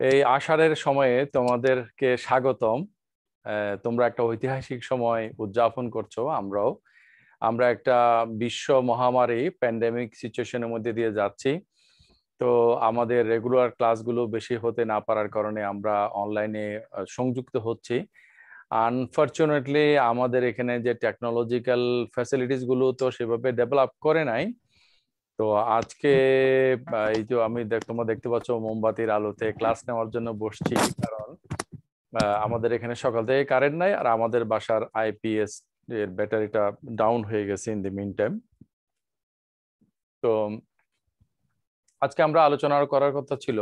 এই আষাঢ়ের সময়ে তোমাদেরকে স্বাগতম। তোমরা একটা ঐতিহাসিক সময় উদযাপন করছো, আমরা একটা বিশ্ব মহামারী প্যান্ডেমিক সিচুয়েশনের মধ্যে দিয়ে যাচ্ছি। তো আমাদের রেগুলার ক্লাসগুলো বেশি হতে না পারার কারণে আমরা অনলাইনে সংযুক্ত হচ্ছি। আনফরচুনেটলি আমাদের এখানে যে টেকনোলজিক্যাল ফ্যাসিলিটিস গুলো তো সেভাবে ডেভেলপ করে নাই। তো আজকে এই যে তোমরা দেখতে পাচ্ছ মোমবাতির আলোতে ক্লাস নেওয়ার জন্য বসছি, কারণ আমাদের এখানে সকাল থেকে কারেন্ট নাই, আর আমাদের বাসার আইপিএস এর ব্যাটারিটা ডাউন হয়ে গেছে ইন দি মিন টাইম। তো আজকে আমরা আলোচনা করার কথা ছিল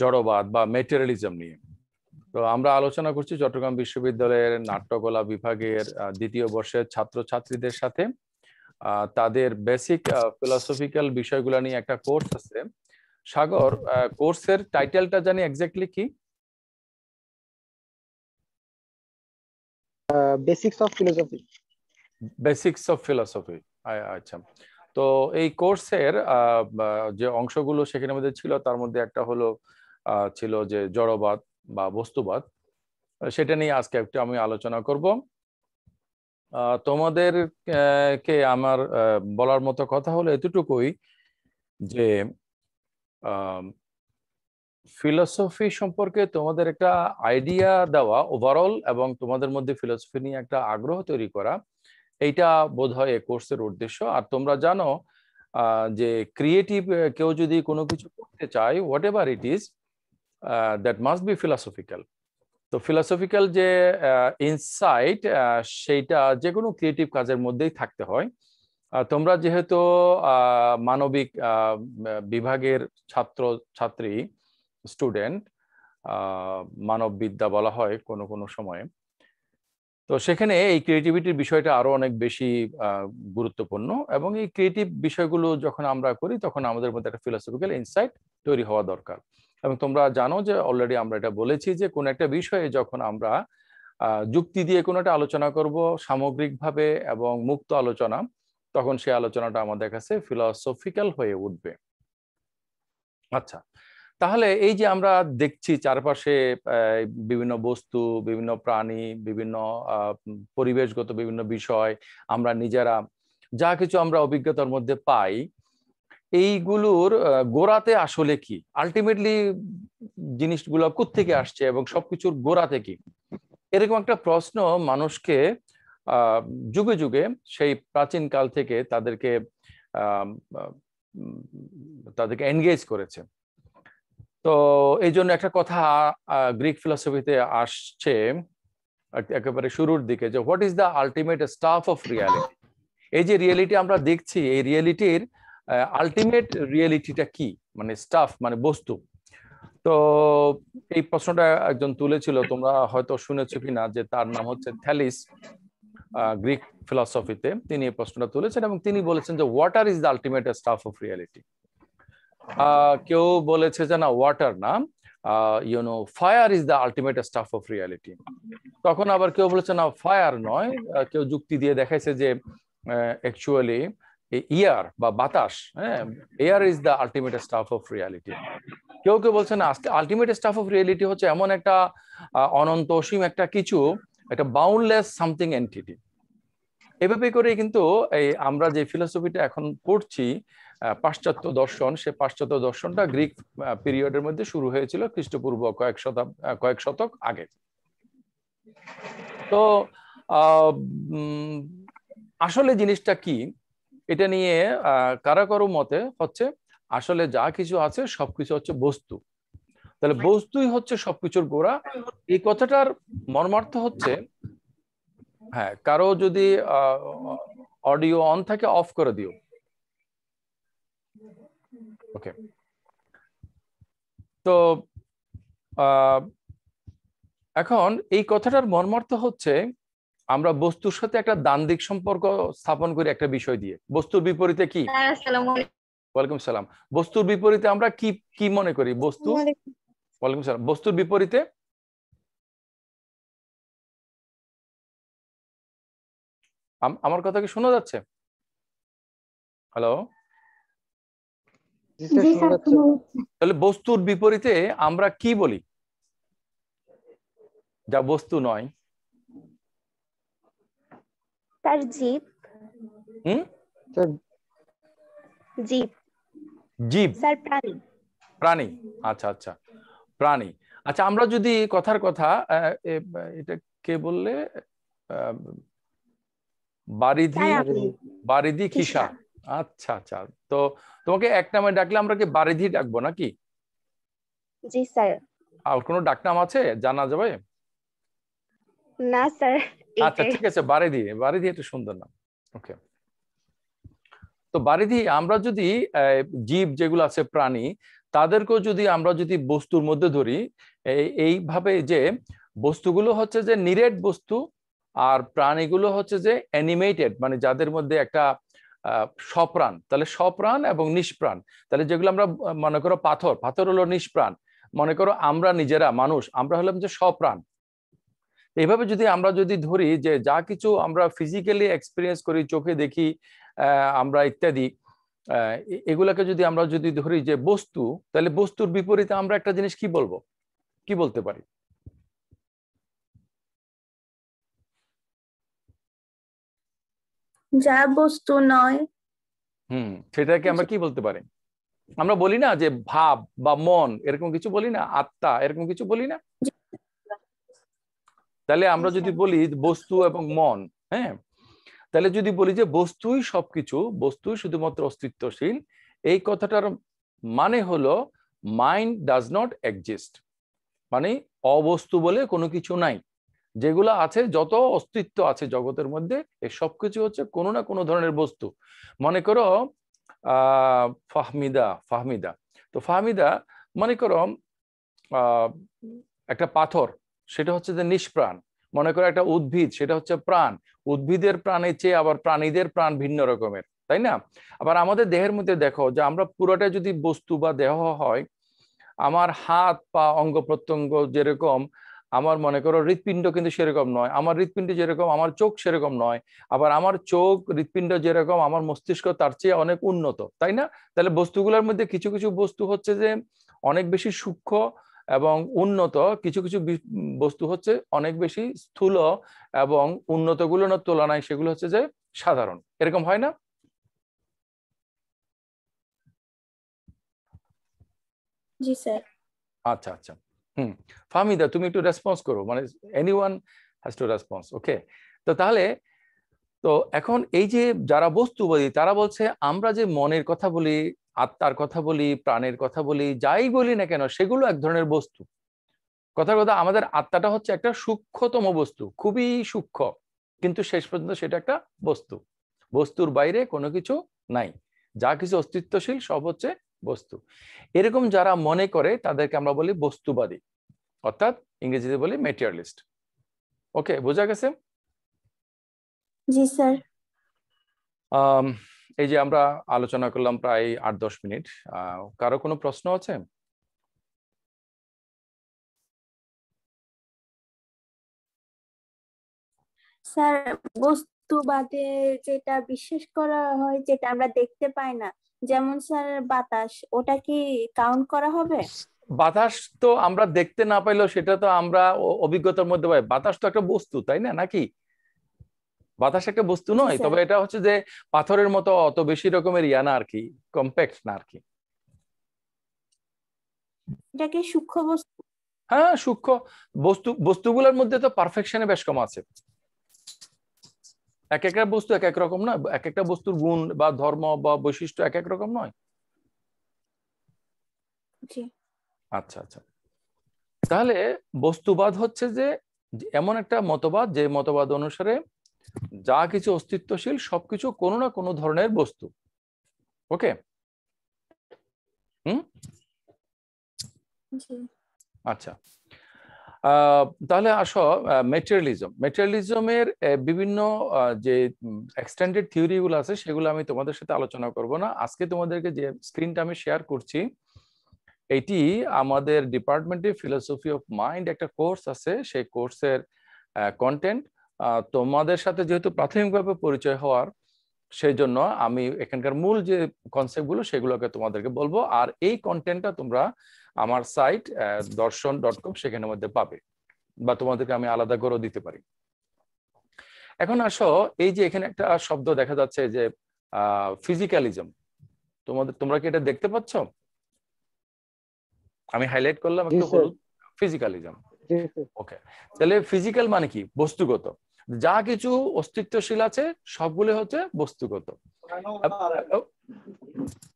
জড়বাদ বা মেটেরিয়ালিজম নিয়ে। তো আমরা আলোচনা করছি চট্টগ্রাম বিশ্ববিদ্যালয়ের নাট্যকলা বিভাগের দ্বিতীয় বর্ষের ছাত্রছাত্রীদের সাথে। তাদের বেসিক ফিলোসফিক্যাল বিষয়গুলো নিয়ে একটা কোর্স আছে। সাগর, কোর্সের টাইটেলটা জানি এক্স্যাক্টলি কি? Basics of philosophy. Basics of philosophy. আচ্ছা। তো এই কোর্সের যে অংশগুলো সেখানে মধ্যে ছিল, তার মধ্যে একটা হলো ছিল যে জড়বাদ বা বস্তুবাদ। সেটা নিয়ে আজকে একটু আমি আলোচনা করব। তোমাদের কে আমার বলার মতো কথা হলো এতটুকুই যে ফিলোসফি সম্পর্কে তোমাদের একটা আইডিয়া দেওয়া ওভারঅল, এবং তোমাদের মধ্যে ফিলোসফি নিয়ে একটা আগ্রহ তৈরি করা, এইটা বোধহয় এই কোর্সের উদ্দেশ্য। আর তোমরা জানো যে ক্রিয়েটিভ কেউ যদি কোনো কিছু করতে চায়, what ever it is, that must be philosophical. তো ফিলোসফিক্যাল যে ইনসাইট, সেইটা যে কোনো ক্রিয়েটিভ কাজের মধ্যেই থাকতে হয়। তোমরা যেহেতু মানবিক বিভাগের ছাত্র ছাত্রী, স্টুডেন্ট, মানব বিদ্যা বলা হয় কোনো কোনো সময়ে, তো সেখানে এই ক্রিয়েটিভিটির বিষয়টা আরো অনেক বেশি গুরুত্বপূর্ণ। এবং এই ক্রিয়েটিভ বিষয়গুলো যখন আমরা করি, তখন আমাদের মধ্যে একটা ফিলোসফিক্যাল ইনসাইট তৈরি হওয়া দরকার। এবং তোমরা জানো যে অলরেডি আমরা এটা বলেছি যে কোন একটা বিষয়ে যখন আমরা যুক্তি দিয়ে কোনো একটা আলোচনা করব সামগ্রিকভাবে এবং মুক্ত আলোচনা, তখন সেই আলোচনাটা আমাদের কাছে ফিলোসফিক্যাল হয়ে উঠবে। আচ্ছা, তাহলে এই যে আমরা দেখছি চারপাশে বিভিন্ন বস্তু, বিভিন্ন প্রাণী, বিভিন্ন পরিবেশগত বিভিন্ন বিষয়, আমরা নিজেরা যা কিছু আমরা অভিজ্ঞতার মধ্যে পাই, এইগুলোর গোড়াতে আসলে কি, আলটিমেটলি জিনিসগুলো কোত্থেকে আসছে এবং সবকিছুর গোড়াতে কি, এরকম একটা প্রশ্ন মানুষকে যুগে যুগে, সেই প্রাচীন কাল থেকে আহ তাদেরকে এনগেজ করেছে। তো এই জন্য একটা কথা গ্রিক ফিলসফিতে আসছে একেবারে শুরুর দিকে, যে what is the ultimate staff of reality. এই যে রিয়েলিটি আমরা দেখছি, এই রিয়েলিটির আলটিমেট রিয়েলিটিটা কি, মানে স্টাফ মানে বস্তু। তো এই প্রশ্নটা একজন তুলেছিল, তোমরা হয়তো শুনেছো কিনা, যে তার নাম হচ্ছে থ্যালিস। গ্রিক ফিলসফিতে তিনি এই প্রশ্নটা তুলেছেন, এবং তিনি বলেছেন যে water is the ultimate staff of reality. কেউ বলেছে যে না, ওয়াটার না, fire is the ultimate staff of reality. তখন আবার কেউ বলেছে না, ফায়ার নয়, কেউ যুক্তি দিয়ে দেখাইছে যে অ্যাকচুয়ালি ইয়ার বা বাতাস, হ্যাঁ, air is the ultimate staff of reality. কেউ কেউ বলছে না, আলটিমেট স্টাফ অফ রিয়েলিটি হচ্ছে এমন একটা অনন্ত অসীম একটা কিছু, একটা বাউন্ডলেস সামথিং এন্টিটি। এভাবে করে কিন্তু এই আমরা যে ফিলোসফিটা এখন পড়ছি, পাশ্চাত্য দর্শন, সে পাশ্চাত্য দর্শনটা গ্রিক পিরিয়ডের মধ্যে শুরু হয়েছিল খ্রিস্টপূর্ব কয়েক শতক আগে। তো আসলে জিনিসটা কি, এটা নিয়ে কারো কারো মতে হচ্ছে আসলে যা কিছু আছে সবকিছু হচ্ছে বস্তু। তাহলে বস্তুই হচ্ছে সবকিছুর গোড়া। এই কথাটার মর্মার্থ হচ্ছে, হ্যাঁ, কারো যদি অডিও অন থাকে অফ করে দিও। ওকে। তো এখন এই কথাটার মর্মার্থ হচ্ছে, আমরা বস্তুর সাথে একটা দ্বান্দ্বিক সম্পর্ক স্থাপন করি একটা বিষয় দিয়ে। বস্তুর বিপরীতে কি? ওয়ালাইকুম সালাম। বস্তুর বিপরীতে আমরা কি কি মনে করি? বস্তু, ওয়ালাইকুম সালাম, বস্তুর বিপরীতে আমার কথা কি শোনা যাচ্ছে? হ্যালো, জি স্যার, জি শোনা স্যার, যাচ্ছে। শোনা যাচ্ছে। তাহলে বস্তুর বিপরীতে আমরা কি বলি যা বস্তু নয়? তার জীব। হুম? স্যার জীব জীব, স্যার, প্রাণী। প্রাণী। আচ্ছা আচ্ছা, প্রাণী। আচ্ছা, আমরা যদি কথার কথা এটা কে বললে? আহ, বারিধি, স্যার আপনি। বারিধি খিসা। খিসা। আচ্ছা আচ্ছা, তো তোমাকে এক নামে ডাকলে আমরা কি বারিধি ডাকবো নাকি? জি স্যার। আর কোনো ডাকনাম আছে জানা যাবে? না স্যার, আচ্ছা এইটাই। ঠিক আছে, বারিধি, বারিধি একটা সুন্দর নাম। ওকে, তো বারিধি আমরা যদি জীব যেগুলো আছে প্রাণী, তাদেরকেও যদি আমরা যদি বস্তুর মধ্যে ধরি এইভাবে যে বস্তুগুলো হচ্ছে যে নিরেট বস্তু, আর প্রাণীগুলো হচ্ছে যে অ্যানিমেটেড, মানে যাদের মধ্যে একটা সপ্রাণ, তাহলে সপ্রাণ এবং নিষ্প্রাণ। তাহলে যেগুলো আমরা মনে করো পাথর, পাথর হলো নিষ্প্রাণ। মনে করো আমরা নিজেরা মানুষ, আমরা হলাম যে সপ্রাণ। এইভাবে যদি আমরা যদি ধরি যে যা কিছু আমরা ফিজিক্যালি এক্সপিরিয়েন্স করি, চোখে দেখি, আমরা ইত্যাদি, এগুলাকে যদি আমরা যদি ধরি যে বস্তু, তাহলে বস্তুর বিপরীতে আমরা একটা জিনিস কি বলবো, কি বলতে পারি? যা বস্তু নয়। সেটাকে আমরা কি বলতে পারি? আমরা বলি না যে ভাব বা মন, এরকম কিছু বলি না, আত্মা, এরকম কিছু বলি না? তাহলে আমরা যদি বলি বস্তু এবং মন, হ্যাঁ, তাহলে যদি বলি যে বস্তুই সবকিছু, বস্তুই শুধুমাত্র অস্তিত্বশীল, এই কথাটার মানে হলো মাইন্ড ডাজ নট এক্সিস্ট, মানে অবস্তু বলে কোনো কিছু নাই। যেগুলো আছে, যত অস্তিত্ব আছে জগতের মধ্যে, এই সবকিছু হচ্ছে কোনো না কোনো ধরনের বস্তু। মনে করো ফাহমিদা, ফাহমিদা, তো ফাহমিদা মনে করো একটা পাথর, সেটা হচ্ছে যে নিষ্প্রাণ। মনে করো একটা উদ্ভিদ, সেটা হচ্ছে প্রাণ। উদ্ভিদের প্রাণের চেয়ে আবার প্রাণীদের প্রাণ ভিন্ন রকমের, তাই না? আবার আমাদের দেহের মধ্যে দেখো যে আমরা পুরোটা যদি বস্তু বা দেহ হয়, আমার হাত পা অঙ্গ প্রত্যঙ্গ যেরকম, আমার মনে করো হৃৎপিণ্ড কিন্তু সেরকম নয়, আমার হৃৎপিণ্ড যেরকম আমার চোখ সেরকম নয়, আবার আমার চোখ হৃৎপিণ্ড যেরকম আমার মস্তিষ্ক তার চেয়ে অনেক উন্নত, তাই না? তাহলে বস্তুগুলোর মধ্যে কিছু কিছু বস্তু হচ্ছে যে অনেক বেশি সূক্ষ্ম এবং উন্নত, কিছু কিছু বস্তু হচ্ছে অনেক বেশি স্থূল এবং উন্নত গুলোর তুলনায় সেগুলো হচ্ছে যে সাধারণ, এরকম হয় না? জি স্যার। আচ্ছা আচ্ছা, ফাহমিদা তুমি একটু রেসপন্স করো, মানে এনিওয়ান হ্যাজ টু রেসপন্স, ওকে? তো তাহলে, তো এখন এই যে যারা বস্তুবাদী, তারা বলছে আমরা যে মনের কথা বলি, আত্মার কথা বলি, প্রাণের কথা বলি, যাই বলি না কেন, সেগুলো এক ধরনের বস্তু। কথার কথা, আমাদের আত্মাটা হচ্ছে একটা সূক্ষ্মতম বস্তু, খুবই সূক্ষ্ম, কিন্তু শেষ পর্যন্ত সেটা একটা বস্তু। বস্তুর বাইরে কোনো কিছু নাই, যা কিছু অস্তিত্বশীল সব হচ্ছে বস্তু। এরকম যারা মনে করে তাদেরকে আমরা বলি বস্তুবাদী, অর্থাৎ ইংরেজিতে বলি মেটেরিয়ালিস্ট। ওকে, বোঝা গেছে? জি স্যার। এই যে আমরা আলোচনা করলাম প্রায় 8-10 মিনিট, কারো কোনো প্রশ্ন আছে? স্যার, বস্তুবাদে যেটা বিশ্বাস করা হয়, যেটা আমরা দেখতে পাই না, যেমন স্যার বাতাস, ওটা কি কাউন্ট করা হবে? বাতাস তো আমরা দেখতে না পাইলেও সেটা তো আমরা অভিজ্ঞতার মধ্যে পাই। বাতাস তো একটা বস্তু, তাই না, নাকি? বাতাস একটা বস্তু জি নয়, স্যার। তবে এটা হচ্ছে যে পাথরের মতো অত বেশি রকমের ইয়া না আর কি, কম্প্যাক্ট না আর কি। এটা কি সূক্ষ্ম বস্তু? হ্যাঁ, সূক্ষ্ম বস্তু। বস্তুগুলোর মধ্যে তো পারফেকশনে বেশ কম আছে। এক একটা বস্তু এক এক রকম না, এক একটা বস্তুর গুণ বা ধর্ম বা বৈশিষ্ট্য এক এক রকম নয়। জি। আচ্ছা আচ্ছা, তাহলে বস্তুবাদ হচ্ছে যে এমন একটা মতবাদ, যে মতবাদ অনুসারে যা কিছু অস্তিত্বশীল সবকিছু কোনো না কোনো ধরনের বস্তু। ওকে, হুম, জি। আচ্ছা। তাহলে আসো মেটেরিয়ালিজম। মেটেরিয়ালিজমের বিভিন্ন যে এক্সটেন্ডেড থিওরি গুলো আছে, সেগুলো আমি তোমাদের সাথে আলোচনা করব না আজকে। তোমাদেরকে যে স্ক্রিনটা আমি শেয়ার করছি, এটি আমাদের ডিপার্টমেন্টে ফিলোসফি অফ মাইন্ড একটা কোর্স আছে, সেই কোর্সের কন্টেন্ট। তোমাদের সাথে যেহেতু প্রাথমিকভাবে পরিচয় হওয়ার সেই জন্য আমি এখানকার মূল যে কনসেপ্টগুলো সেগুলোকে তোমাদেরকে বলবো, আর এই কন্টেন্টটা তোমরা আমার সাইট darshan.com সেখানের মধ্যে পাবে, বা তোমাদেরকে আমি আলাদা করেও দিতে পারি। এখন আসো, এই যে এখানে একটা শব্দ দেখা যাচ্ছে যে ফিজিক্যালিজম, তোমরা কি এটা দেখতে পাচ্ছ? আমি হাইলাইট করলাম জি একটু স্যার। হলুদ, ফিজিক্যালিজম। জি স্যার। ওকে, তাহলে ফিজিক্যাল মানে কি? বস্তুগত। যা কিছু অস্তিত্বশীল আছে সবগুলো হচ্ছে বস্তুগত।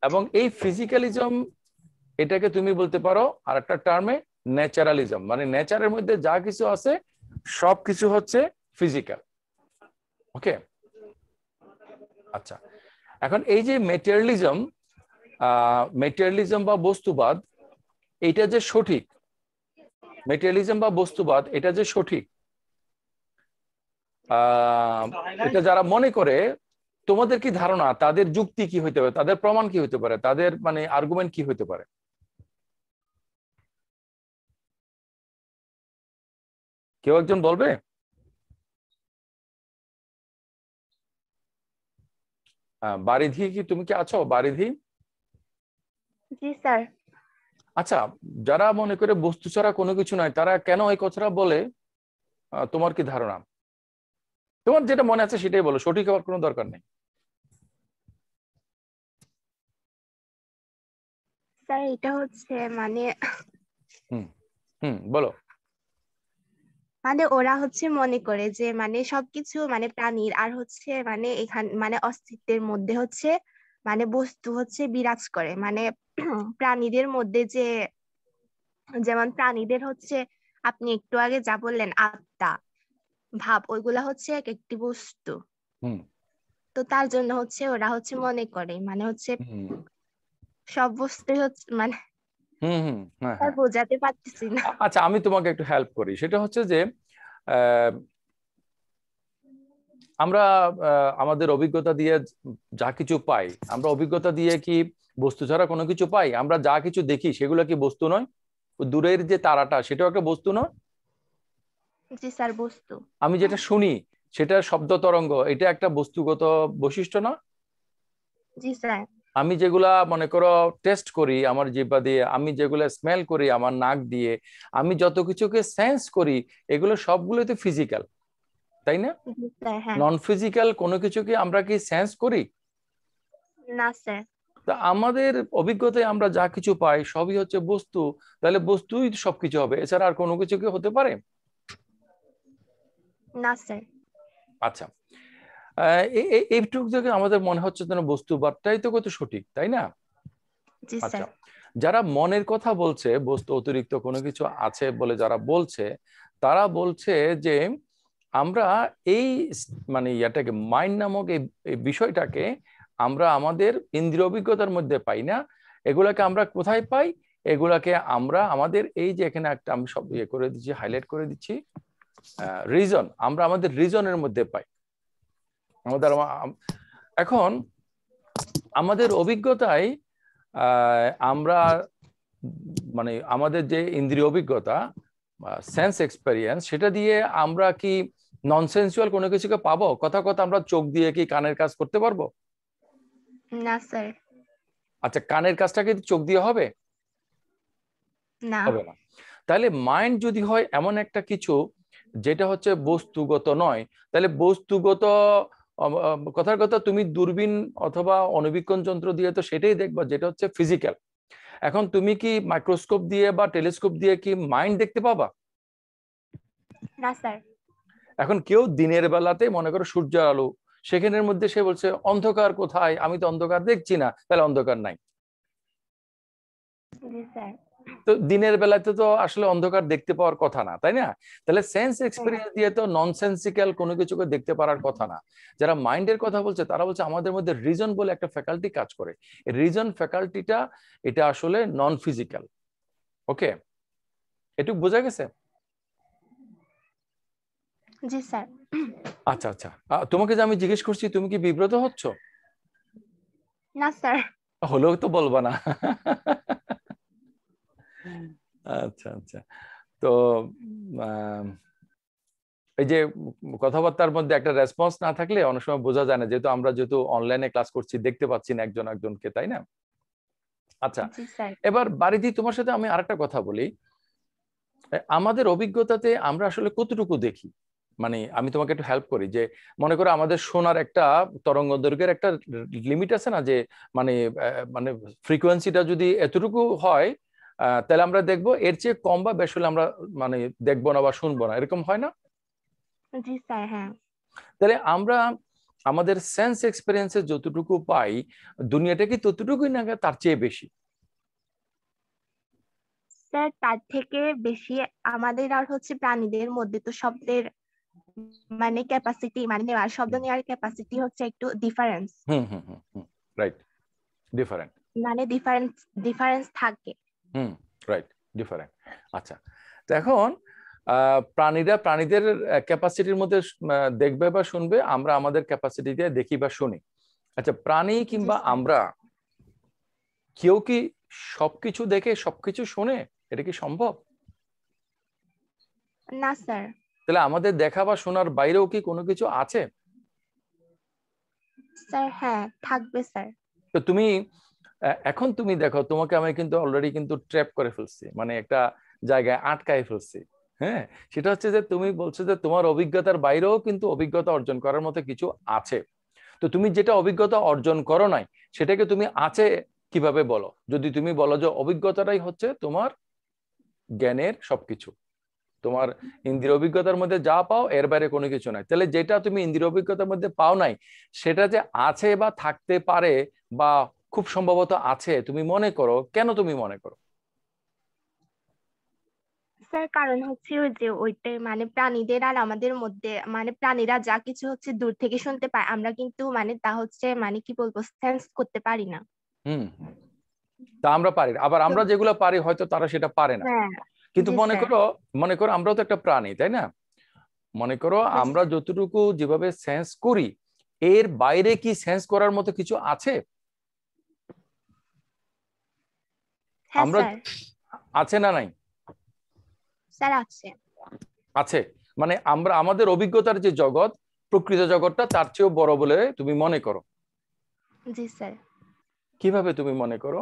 এবং এই ফিজিক্যালিজম, এটাকে তুমি বলতে পারো আর একটা টার্মে ন্যাচারালিজম, মানে নেচারের মধ্যে যা কিছু আছে সবকিছু হচ্ছে ফিজিক্যাল। ওকে, আচ্ছা, এখন এই যে মেটেরিয়ালিজম বা বস্তুবাদ, এটা যে সঠিক, মেটেরিয়ালিজম বা বস্তুবাদ এটা যে সঠিক, এটা যারা মনে করে, তোমাদের কি ধারণা তাদের যুক্তি কি হইতে পারে, তাদের প্রমাণ কি হইতে পারে, তাদের মানে আর্গুমেন্ট কি হইতে পারে? কেউ একজন বলবে? বারিধি, কি তুমি কি আছো বারিধি? জি স্যার। আচ্ছা, যারা মনে করে বস্তু ছাড়া কোনো কিছু নয়, তারা কেন এই কথাটা বলে? তোমার কি ধারণা? তোমার যেটা মনে আছে সেটাই বলো, সঠিক হওয়ার কোনো দরকার নেই। স্যার এটা হচ্ছে মানে হুম হুম, বলো। মানে ওরা হচ্ছে মনে করে যে মানে সবকিছু মানে প্রাণীর আর হচ্ছে মানে এখানে মানে অস্তিত্বের মধ্যে হচ্ছে মানে বস্তু হচ্ছে বিরাজ করে মানে প্রাণীদের মধ্যে যে যেমন প্রাণীদের হচ্ছে আপনি একটু আগে যা বললেন আত্মা ভাব ওইগুলা হচ্ছে এক একটি বস্তু। হুম তো তার জন্য হচ্ছে ওরা হচ্ছে মনে করে মানে হচ্ছে হুম সব বস্তু হচ্ছে মানে হুম হুম, হ্যাঁ আর হ্যাঁ। বোঝাতে পারতেছি না। আচ্ছা, আমি তোমাকে একটু হেল্প করি। সেটা হচ্ছে যে আহ, আমরা আমাদের অভিজ্ঞতা দিয়ে যা কিছু পাই, আমরা অভিজ্ঞতা দিয়ে কি বস্তু ছাড়া কোনো কিছু পাই? আমরা যা কিছু দেখি সেগুলো কি বস্তু নয়? দূরের যে তারাটা সেটাও একটা বস্তু নয়? জি স্যার বস্তু। আমি যেটা শুনি সেটা শব্দ তরঙ্গ, এটা একটা বস্তুগত বৈশিষ্ট্য না? জি স্যার। আমি যেগুলা মনে করো টেস্ট করি আমার জিহ্বা দিয়ে, আমি যেগুলা স্মেল করি আমার নাক দিয়ে, আমি যত কিছুকে সেন্স করি, এগুলো সবগুলোই তো ফিজিক্যাল, তাই না? জি স্যার হ্যাঁ। নন ফিজিক্যাল কোনো কিছুকে আমরা কি সেন্স করি? না স্যার। তা আমাদের অভিজ্ঞতায় আমরা যা কিছু পাই সবই হচ্ছে বস্তু, তাহলে বস্তুই সবকিছু হবে, এছাড়া আর কোনো কিছু কি হতে পারে? না স্যার। আচ্ছা, এইটুকু থেকে আমাদের মনে হচ্ছে যেন বস্তুবাদটাই তো কত সঠিক, তাই না? জি আচ্ছা, স্যার। যারা মনের কথা বলছে, বস্তু অতিরিক্ত কোনো কিছু আছে বলে যারা বলছে, তারা বলছে যে আমরা এই মানে ইয়াটাকে, মাইন্ড নামক এই বিষয়টাকে আমরা আমাদের ইন্দ্রিয় অভিজ্ঞতার মধ্যে পাই না। এগুলাকে আমরা কোথায় পাই? এগুলাকে আমরা আমাদের এই যে এখানে একটা আমি সব ইয়ে করে দিচ্ছি, হাইলাইট করে দিচ্ছি, রিজন, আমরা আমাদের রিজনের মধ্যে পাই। আমাদের এখন আমাদের অভিজ্ঞতায় আমরা মানে আমাদের যে ইন্দ্রিয় অভিজ্ঞতা, সেন্স এক্সপেরিয়েন্স, সেটা দিয়ে আমরা কি ননসেন্সুয়াল কোনো কিছুকে পাবো? কথা কথা আমরা চোখ দিয়ে কি কানের কাজ করতে পারবো? না স্যার। আচ্ছা, কানের কাজটা কি চোখ দিয়ে হবে? না। হবে না। তাহলে মাইন্ড যদি হয় এমন একটা কিছু যেটা হচ্ছে বস্তুগত নয়, তাহলে বস্তুগত কথার কথা, তুমি দূরবীন অথবা অণুবীক্ষণ যন্ত্র দিয়ে তো সেটাই দেখবা যেটা হচ্ছে ফিজিক্যাল। এখন তুমি কি মাইক্রোস্কোপ দিয়ে বা টেলিস্কোপ দিয়ে কি মাইন্ড দেখতে পাবা? না স্যার। এখন কেউ দিনের বেলাতে মনে করো সূর্যের আলো, সেখানের মধ্যে সে বলছে অন্ধকার কোথায়, আমি তো অন্ধকার দেখছি না, তাহলে অন্ধকার নাই। জি স্যার। তো দিনের বেলাতে তো আসলে অন্ধকার দেখতে পাওয়ার কথা না, তাই না? তাহলে সেন্স এক্সপেরিয়েন্স দিয়ে তো ননসেন্সিক্যাল কোনো কিছুকে দেখতে পারার কথা না। যারা মাইন্ডের কথা বলছে তারা বলছে আমাদের মধ্যে রিজন বলে একটা ফ্যাকাল্টি কাজ করে, রিজন ফ্যাকাল্টিটা এটা আসলে নন ফিজিক্যাল। ওকে, এটুকু বোঝা গেছে? জি স্যার। আচ্ছা আচ্ছা, তোমাকে যে আমি জিজ্ঞেস করছি তুমি কি বিব্রত হচ্ছ? না স্যার। হলেও তো বলবা না। আচ্ছা আচ্ছা, তো আহ, এই যে কথাবার্তার মধ্যে একটা রেসপন্স না থাকলে অনেক সময় বোঝা যায় না, যেহেতু অনলাইনে ক্লাস করছি, দেখতে পাচ্ছি না একজন একজনকে, তাই না? আচ্ছা, জি স্যার। এবার বারিধি তোমার সাথে আমি আরেকটা কথা বলি। আমাদের অভিজ্ঞতাতে আমরা আসলে কতটুকু দেখি, মানে আমি তোমাকে একটু হেল্প করি, যে মনে করো আমাদের শোনার একটা তরঙ্গ দৈর্ঘ্যের একটা লিমিট আছে না, যে মানে মানে ফ্রিকোয়েন্সিটা যদি এতটুকু হয় তাহলে আমরা দেখবো, এর চেয়ে কম বা বেশি হলে আমরা মানে দেখবো না বা শুনবো না, এরকম হয় না? জি স্যার। হ্যাঁ তাহলে আমরা আমাদের সেন্স এক্সপিরিয়েন্সে যতটুকু পাই, দুনিয়াটা কি ততটুকুই না তার চেয়ে বেশি? স্যার, তার থেকে বেশি। আমাদের আর হচ্ছে প্রাণীদের মধ্যে তো শব্দের মানে ক্যাপাসিটি, মানে নেওয়ার শব্দ নেওয়ার ক্যাপাসিটি হচ্ছে একটু ডিফারেন্স। হুম হুম হুম হুম, রাইট, ডিফারেন্ট। মানে ডিফারেন্স ডিফারেন্স থাকে। হুম, রাইট, ডিফারেন্ট। আচ্ছা, তো এখন প্রাণীদের ক্যাপাসিটির মধ্যে দেখবে বা শুনবে, আমরা আমাদের ক্যাপাসিটি দিয়ে দেখি বা শুনি। আচ্ছা, প্রাণী জি কিংবা স্যার। আমরা কেউ কি সবকিছু দেখে সবকিছু শুনে? এটা কি সম্ভব? না স্যার। তাহলে আমাদের দেখা বা শোনার বাইরেও কি কোনো কিছু আছে? স্যার হ্যাঁ, থাকবে স্যার। তো তুমি এখন তুমি দেখো, তোমাকে আমি কিন্তু অলরেডি কিন্তু ট্র্যাপ করে ফেলছি, মানে একটা জায়গায় আটকায় ফেলছি। হ্যাঁ, সেটা হচ্ছে যে তুমি বলছো যে তোমার অভিজ্ঞতার বাইরেও কিন্তু অভিজ্ঞতা অর্জন করার মতো কিছু আছে। তো তুমি যেটা অভিজ্ঞতা অর্জন করো নাই, সেটাকে তুমি আছে কিভাবে বলো? যদি তুমি বলো যে অভিজ্ঞতাটাই হচ্ছে তোমার জ্ঞানের সবকিছু, তোমার ইন্দ্রিয় অভিজ্ঞতার মধ্যে যা পাও এর বাইরে কোনো কিছু নাই, তাহলে যেটা তুমি ইন্দ্রিয় অভিজ্ঞতার মধ্যে পাও নাই, সেটা যে আছে বা থাকতে পারে বা খুব সম্ভবত আছে তুমি মনে করো, কেন তুমি মনে করো? স্যার কারণ হচ্ছে ওই যে ওইটাই মানে প্রাণীদের আর আমাদের মধ্যে, মানে প্রাণীরা যা কিছু হচ্ছে দূর থেকে শুনতে পায়, আমরা কিন্তু মানে তা হচ্ছে মানে কি বলবো, সেন্স করতে পারি না। হুম, তা আমরা পারি না। আবার তো আমরা যেগুলো পারি হয়তো তারা সেটা পারে না। হ্যাঁ। কিন্তু জি স্যার। মনে করো আমরাও তো একটা প্রাণী, তাই না? মনে করো জি আমরা স্যার। যতটুকু যেভাবে সেন্স করি, এর বাইরে কি সেন্স করার মতো কিছু আছে? হ্যাঁ আমরা স্যার। আছে না নাই? স্যার আছে। আছে, মানে আমরা আমাদের অভিজ্ঞতার যে জগৎ, প্রকৃত জগৎটা তার চেয়েও বড় বলে তুমি মনে করো। জি স্যার। কিভাবে তুমি মনে করো?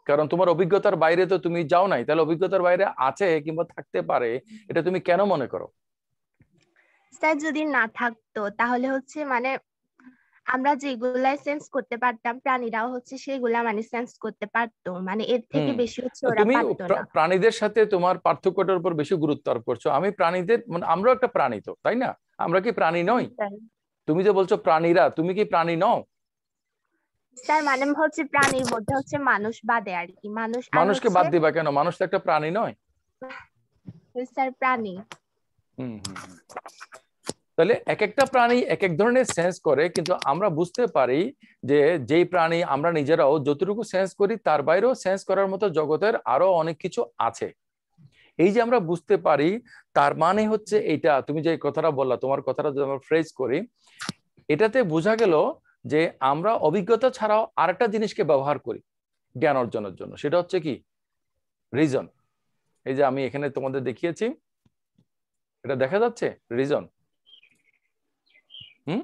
কারণ তোমার অভিজ্ঞতার বাইরে তো তুমি যাও নাই, তাহলে অভিজ্ঞতার বাইরে আছে কিংবা থাকতে পারে, এটা তুমি কেন মনে করো? স্যার যদি না থাকতো তাহলে হচ্ছে মানে আমরা যেগুলাই সেন্স করতে পারতাম, প্রাণীরাও হচ্ছে সেগুলা মানে সেন্স করতে পারতো, মানে এর থেকে হুম, বেশি হচ্ছে তো ওরা তুমি পারতো না। প্রাণীদের সাথে তোমার পার্থক্যটার উপর বেশি গুরুত্ব আরোপ করছো। আমি প্রাণীদের, মানে আমরাও একটা প্রাণী তো, তাই না? আমরা কি প্রাণী জি নই? স্যার। তুমি যে বলছো প্রাণীরা, তুমি কি প্রাণী নও? স্যার মানে হচ্ছে প্রাণীর মধ্যে হচ্ছে মানুষ বাদে আর কি, মানুষ আর মানুষকে হচ্ছে বাদ দিবা কেন? মানুষ তো একটা প্রাণী নয়? স্যার প্রাণী। হুম হুম হুম। তাহলে এক একটা প্রাণী এক এক ধরনের সেন্স করে, কিন্তু আমরা বুঝতে পারি যে যেই প্রাণী আমরা নিজেরাও যতটুকু সেন্স করি, তার বাইরেও সেন্স করার মতো জগতের আরো অনেক কিছু আছে। এই যে আমরা বুঝতে পারি, তার মানে হচ্ছে এইটা, তুমি যে কথাটা বললা, তোমার কথাটা যদি আমরা ফ্রেজ করি, এটাতে বোঝা গেল যে আমরা অভিজ্ঞতা ছাড়াও আরেকটা জিনিসকে ব্যবহার করি জ্ঞান অর্জনের জন্য। সেটা হচ্ছে কি? রিজন। এই যে আমি এখানে তোমাদের দেখিয়েছি, এটা দেখা যাচ্ছে রিজন। হুম,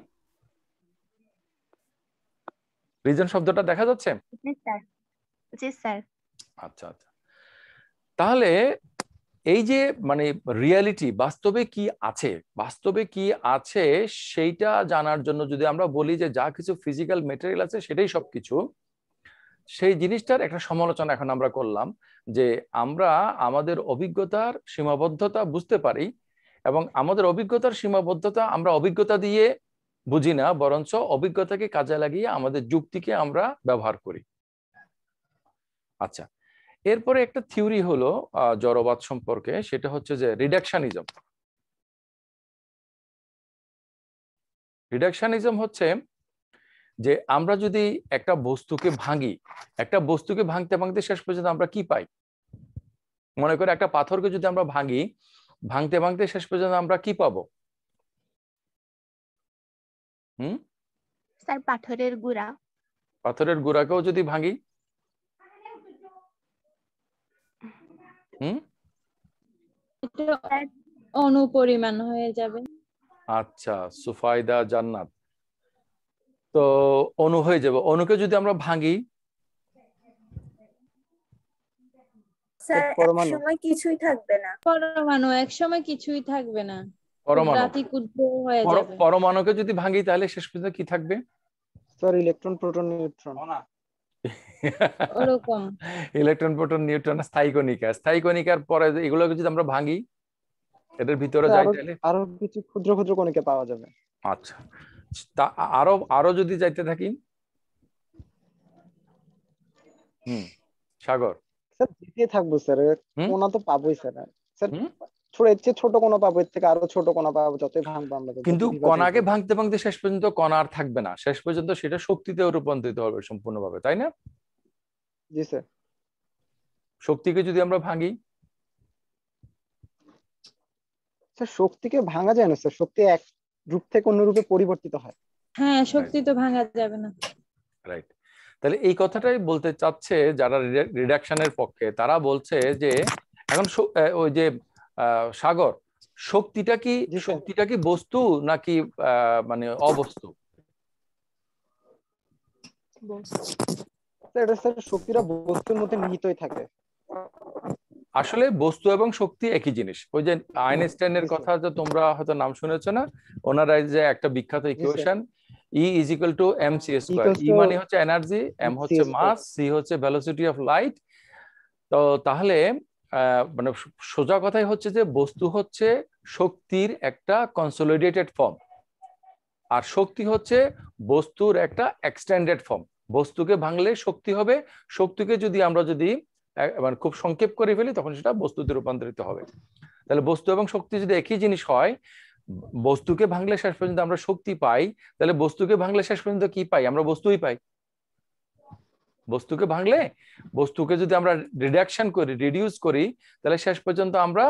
রিজন শব্দটা দেখা যাচ্ছে? জি স্যার। জি স্যার। আচ্ছা আচ্ছা, তাহলে এই যে মানে রিয়ালিটি, বাস্তবে কি আছে, বাস্তবে কি আছে সেইটা জানার জন্য যদি আমরা বলি যে যা কিছু ফিজিক্যাল মেটেরিয়াল আছে সেটাই সবকিছু, সেই জিনিসটার একটা সমালোচনা এখন আমরা করলাম, যে আমরা আমাদের অভিজ্ঞতার সীমাবদ্ধতা বুঝতে পারি, এবং আমাদের অভিজ্ঞতার সীমাবদ্ধতা আমরা অভিজ্ঞতা দিয়ে বুঝি না, বরঞ্চ অভিজ্ঞতাকে কাজে লাগিয়ে আমাদের যুক্তিকে আমরা ব্যবহার করি। আচ্ছা, এরপরে একটা থিওরি হলো জড়বাদ সম্পর্কে, সেটা হচ্ছে যে রিডাকশনিজম। রিডাকশনিজম হচ্ছে যে আমরা যদি একটা বস্তুকে ভাঙি, একটা বস্তুকে ভাঙতে ভাঙতে শেষ পর্যন্ত আমরা কি পাই? মনে করে একটা পাথরকে যদি আমরা ভাঙি, ভাঙতে ভাঙতে শেষ পর্যন্ত আমরা কি পাবো? হুম, স্যার পাথরের গুড়া। পাথরের গুঁড়াকেও যদি ভাঙি, হুম, স্যার অনুপরিমাণ হয়ে যাবে। আচ্ছা, সুফাইদা জান্নাত, তো অনু হয়ে যাবে। অনুকে যদি আমরা ভাঙি, স্যার পরমাণু একসময় কিছুই থাকবে না। পরমাণু একসময় কিছুই থাকবে না, পরমাণু রাতি ক্ষুদ্র হয়ে যাবে। পরমাণুকে যদি ভাঙি তাহলে শেষ পর্যন্ত কি থাকবে? Sir electron proton neutron. ওরকম ইলেকট্রন প্রোটন নিউট্রন, স্থায়ী কণিকা। স্থায়ী কণিকার পরে এগুলোকে যদি আমরা ভাঙি, এটার ভিতরে যাই তাহলে আরো কিছু ক্ষুদ্র ক্ষুদ্র কণিকা পাওয়া যাবে। আচ্ছা, তা আরো আরো যদি যাইতে থাকি, সাগর স্যার যেতে থাকবো স্যার, কোনা তো পাবোই স্যার। স্যার এর চেয়ে ছোট কোনা পাবো, এর থেকে আরো ছোট কোনা পাবো, যতই ভাঙবো আমরা। কিন্তু কণাকে ভাঙতে ভাঙতে শেষ পর্যন্ত কণা আর থাকবে না, শেষ পর্যন্ত সেটা শক্তিতে রূপান্তরিত হবে সম্পূর্ণভাবে, তাই না? জি স্যার। শক্তিকে যদি আমরা ভাঙি, স্যার শক্তিকে ভাঙা যায় না স্যার, শক্তি এক রূপ থেকে অন্য রূপে পরিবর্তিত হয়। হ্যাঁ, শক্তি তো ভাঙা যাবে না। রাইট। তাহলে এই কথাটাই বলতে চাচ্ছে যারা রিডাকশনের পক্ষে, তারা বলছে যে এখন ওই যে সাগর, শক্তিটা কি বস্তু নাকি মানে অবস্তু? এটা স্যার শক্তিরা বস্তুর মধ্যে নিহিতই থাকে। আসলে বস্তু এবং শক্তি একই জিনিস। ওই যে আইনস্টাইনের কথা যে তোমরা হয়তো নাম শুনেছো না, ওনারা যে একটা বিখ্যাত equation E is equal to mc square. E মানে হচ্ছে এনার্জি, m হচ্ছে মাস, c হচ্ছে ভেলোসিটি অফ লাইট। তো তাহলে মানে সোজা কথাই হচ্ছে যে বস্তু হচ্ছে শক্তির একটা কনসোলিডেটেড ফর্ম, আর শক্তি হচ্ছে বস্তুর একটা এক্সটেন্ডেড ফর্ম। বস্তুকে ভাঙলে শক্তি হবে, শক্তিকে যদি আমরা মানে খুব সংক্ষেপ করে ফেলি তখন সেটা বস্তুতে রূপান্তরিত হবে। তাহলে বস্তু এবং শক্তি যদি একই জিনিস হয়, বস্তুকে ভাঙলে শেষ পর্যন্ত আমরা শক্তি পাই, তাহলে বস্তুকে ভাঙলে শেষ পর্যন্ত কি পাই? আমরা বস্তুই পাই। বস্তুকে ভাঙলে, বস্তুকে যদি আমরা রিডাকশন করি, রিডিউস করি, তাহলে শেষ পর্যন্ত আমরা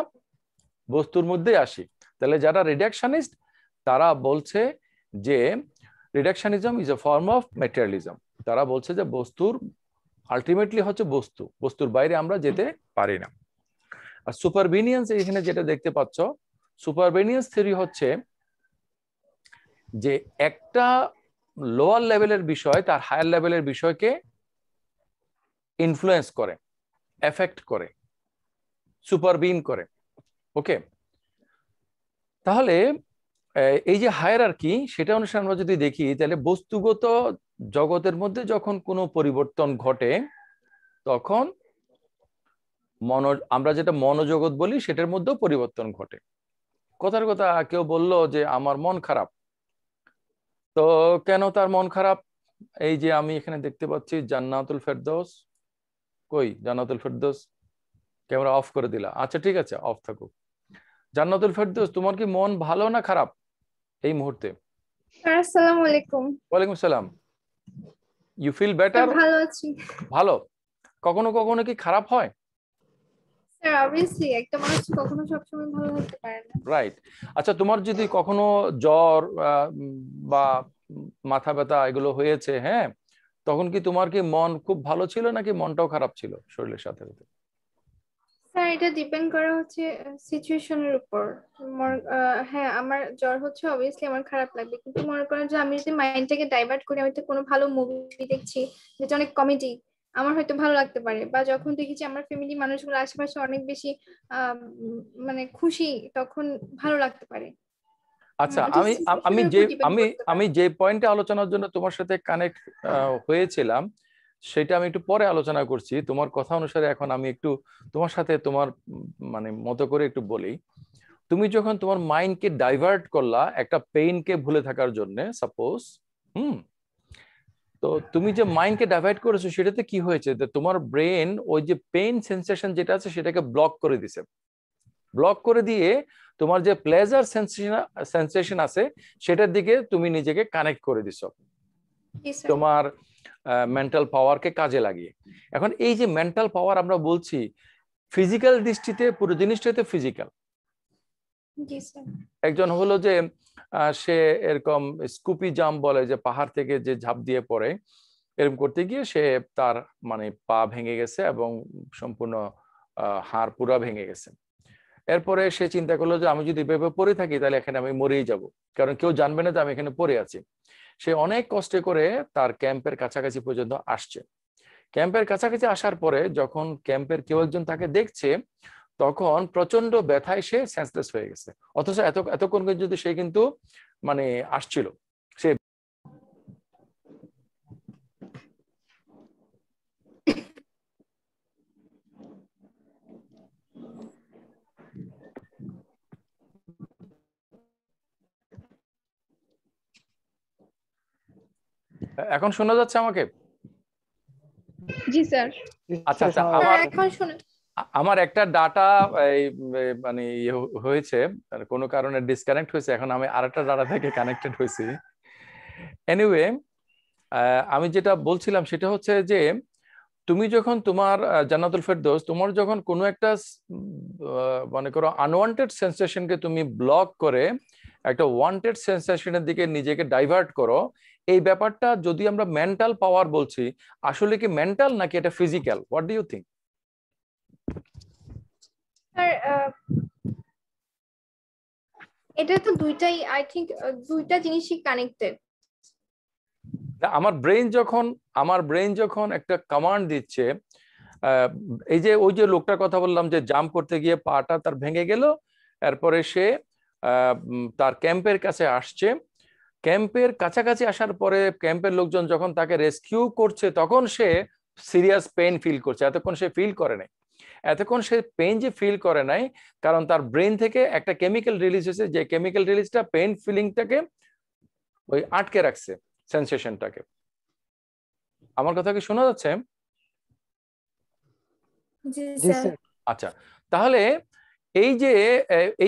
বস্তুর মধ্যে আসি। তাহলে যারা রিডাকশনিস্ট তারা বলছে যে reductionism is a form of materialism. তারা বলছে যে বস্তুর আলটিমেটলি হচ্ছে বস্তু, বস্তুর বাইরে আমরা যেতে পারি না। আর সুপারভেনিয়েন্স এখানে যেটা দেখতে পাচ্ছ, সুপারভেনিয়েন্স থিওরি হচ্ছে যে একটা লোয়ার লেভেলের বিষয় তার হায়ার লেভেলের বিষয়কে ইনফ্লুয়েন্স করে, এফেক্ট করে, সুপারভিন করে। ওকে, তাহলে এই যে হায়ারার্কি, সেটা অনুসারে আমরা যদি দেখি তাহলে বস্তুগত জগতের মধ্যে যখন কোনো পরিবর্তন ঘটে তখন আমরা যেটা মনোজগৎ বলি সেটার মধ্যেও পরিবর্তন ঘটে। কথার কথা, কেউ বলল যে আমার মন খারাপ, তো কেন তার মন খারাপ? এই যে আমি এখানে দেখতে পাচ্ছি জান্নাতুল ফেরদৌস, কই জান্নাতুল ফেরদৌস? ক্যামেরা অফ করে দিলা, আচ্ছা ঠিক আছে, অফ থাকুক। জান্নাতুল ফেরদৌস, তোমার কি মন ভালো না খারাপ এই মুহূর্তে? আসসালামু আলাইকুম। ওয়ালাইকুম সালাম। You feel better? ভালো আছি। ভালো। কখনো কখনো কি খারাপ হয়? স্যার অবভিয়াসলি একটা মানুষ কখনো সবসময় ভালো থাকতে পারে না। রাইট। আচ্ছা, তোমার যদি কখনো জ্বর বা মাথা ব্যথা এগুলো হয়েছে, হ্যাঁ, তখন কি তোমার কি মন খুব ভালো ছিল নাকি মনটাও খারাপ ছিল শরীরের সাথে সাথে? স্যার এটা ডিপেন্ড করে হচ্ছে সিচুয়েশনের উপর। হ্যাঁ, আমার জ্বর হচ্ছে, অবভিয়াসলি আমার খারাপ লাগবে, কিন্তু মনে করেন যে আমি যদি মাইন্ডটাকে ডাইভার্ট করি, হয়তো কোনো ভালো মুভি দেখছি যেটা অনেক কমেডি, আমার হয়তো ভালো লাগতে পারে। বা যখন দেখেছি আমার ফ্যামিলি মানুষগুলো আশেপাশে অনেক বেশি মানে খুশি, তখন ভালো লাগতে পারে। আচ্ছা, আমি যে পয়েন্টে আলোচনার জন্য তোমার সাথে কানেক্ট হয়েছিলাম সেটা আমি একটু পরে আলোচনা করছি। তোমার কথা অনুসারে এখন আমি একটু তোমার সাথে তোমার মানে মতো করে একটু বলি। তুমি যখন তোমার মাইন্ডকে ডাইভার্ট করলা একটা পেইনকে ভুলে থাকার জন্য, সাপোজ, তো তুমি যে মাইন্ডকে ডাইভার্ট করেছো সেটাতে কি হয়েছে? তোমার ব্রেন ওই যে পেইন সেন্সেশন যেটা আছে সেটাকে ব্লক করে দিছে। ব্লক করে দিয়ে তোমার যে প্লেজার সেন্সেশন আছে সেটার দিকে তুমি নিজেকে কানেক্ট করে দিছো তোমার মেন্টাল পাওয়ারকে কাজে লাগিয়ে। এখন এই যে মেন্টাল পাওয়ার আমরা বলছি, ফিজিক্যাল দৃষ্টিতে পুরো জিনিসটাতে ফিজিক্যাল। একজন হলো যে সে এরকম স্কুপি জাম্প বলে, যে পাহাড় থেকে যে ঝাঁপ দিয়ে পড়ে, এরকম করতে গিয়ে সে তার মানে পা ভেঙে গেছে এবং সম্পূর্ণ হাড় পুরা ভেঙে গেছে। এরপরে সে চিন্তা করলো যে আমি যদি এভাবে পড়ে থাকি তাহলে এখানে আমি মরেই যাব, কারণ কেউ জানবে না যে আমি এখানে পড়ে আছি। সে অনেক কষ্টে করে তার ক্যাম্পের কাছাকাছি পর্যন্ত আসছে। ক্যাম্পের কাছাকাছি আসার পরে যখন ক্যাম্পের কেউ একজন তাকে দেখছে, তখন প্রচন্ড ব্যথায় সে সেন্সলেস হয়ে গেছে। অথচ এতক্ষণ যদি সে কিন্তু মানে আসছিল, সে এখন শোনা যাচ্ছে আমাকে? জি স্যার। আচ্ছা আচ্ছা, আমার একটা ডাটা মানে হয়েছে, কোনো কারণে ডিসকানেক্ট হয়েছে, এখন আমি আরেকটা ডাটা থেকে কানেক্টেড হয়েছি। এনিওয়ে, আমি যেটা বলছিলাম সেটা হচ্ছে যে তুমি যখন তোমার জান্নাতুল ফেরদৌস, তোমার যখন কোনো একটা মনে করো আনওয়ান্টেড সেন্সেশনকে তুমি ব্লক করে একটা ওয়ান্টেড সেন্সেশনের দিকে নিজেকে ডাইভার্ট করো, এই ব্যাপারটা যদি আমরা মেন্টাল পাওয়ার বলছি, আসলে কি মেন্টাল নাকি এটা physical? What do you think? এটা তো দুইটাই, আই থিংক দুইটা জিনিসই কানেক্টেড। আমার ব্রেন যখন একটা কমান্ড দিচ্ছে, এই যে ওই যে লোকটার কথা বললাম যে জাম্প করতে গিয়ে পাটা তার ভেঙে গেল, এরপরে সে তার ক্যাম্পের কাছে আসছে, ক্যাম্পের কাছাকাছি আসার পরে ক্যাম্পের লোকজন যখন তাকে রেস্কিউ করছে তখন সে সিরিয়াস পেইন ফিল করছে। এতক্ষণ সে ফিল করে নাই, এতক্ষণ সে পেইন যে ফিল করে নাই কারণ তার ব্রেন থেকে একটা কেমিক্যাল রিলিজ হয়েছে, যে কেমিক্যাল রিলিজটা পেইন ফিলিংটাকে ওই আটকে রাখছে, সেন্সেশনটাকে। আমার কথা কি শোনা যাচ্ছে? আচ্ছা, তাহলে এই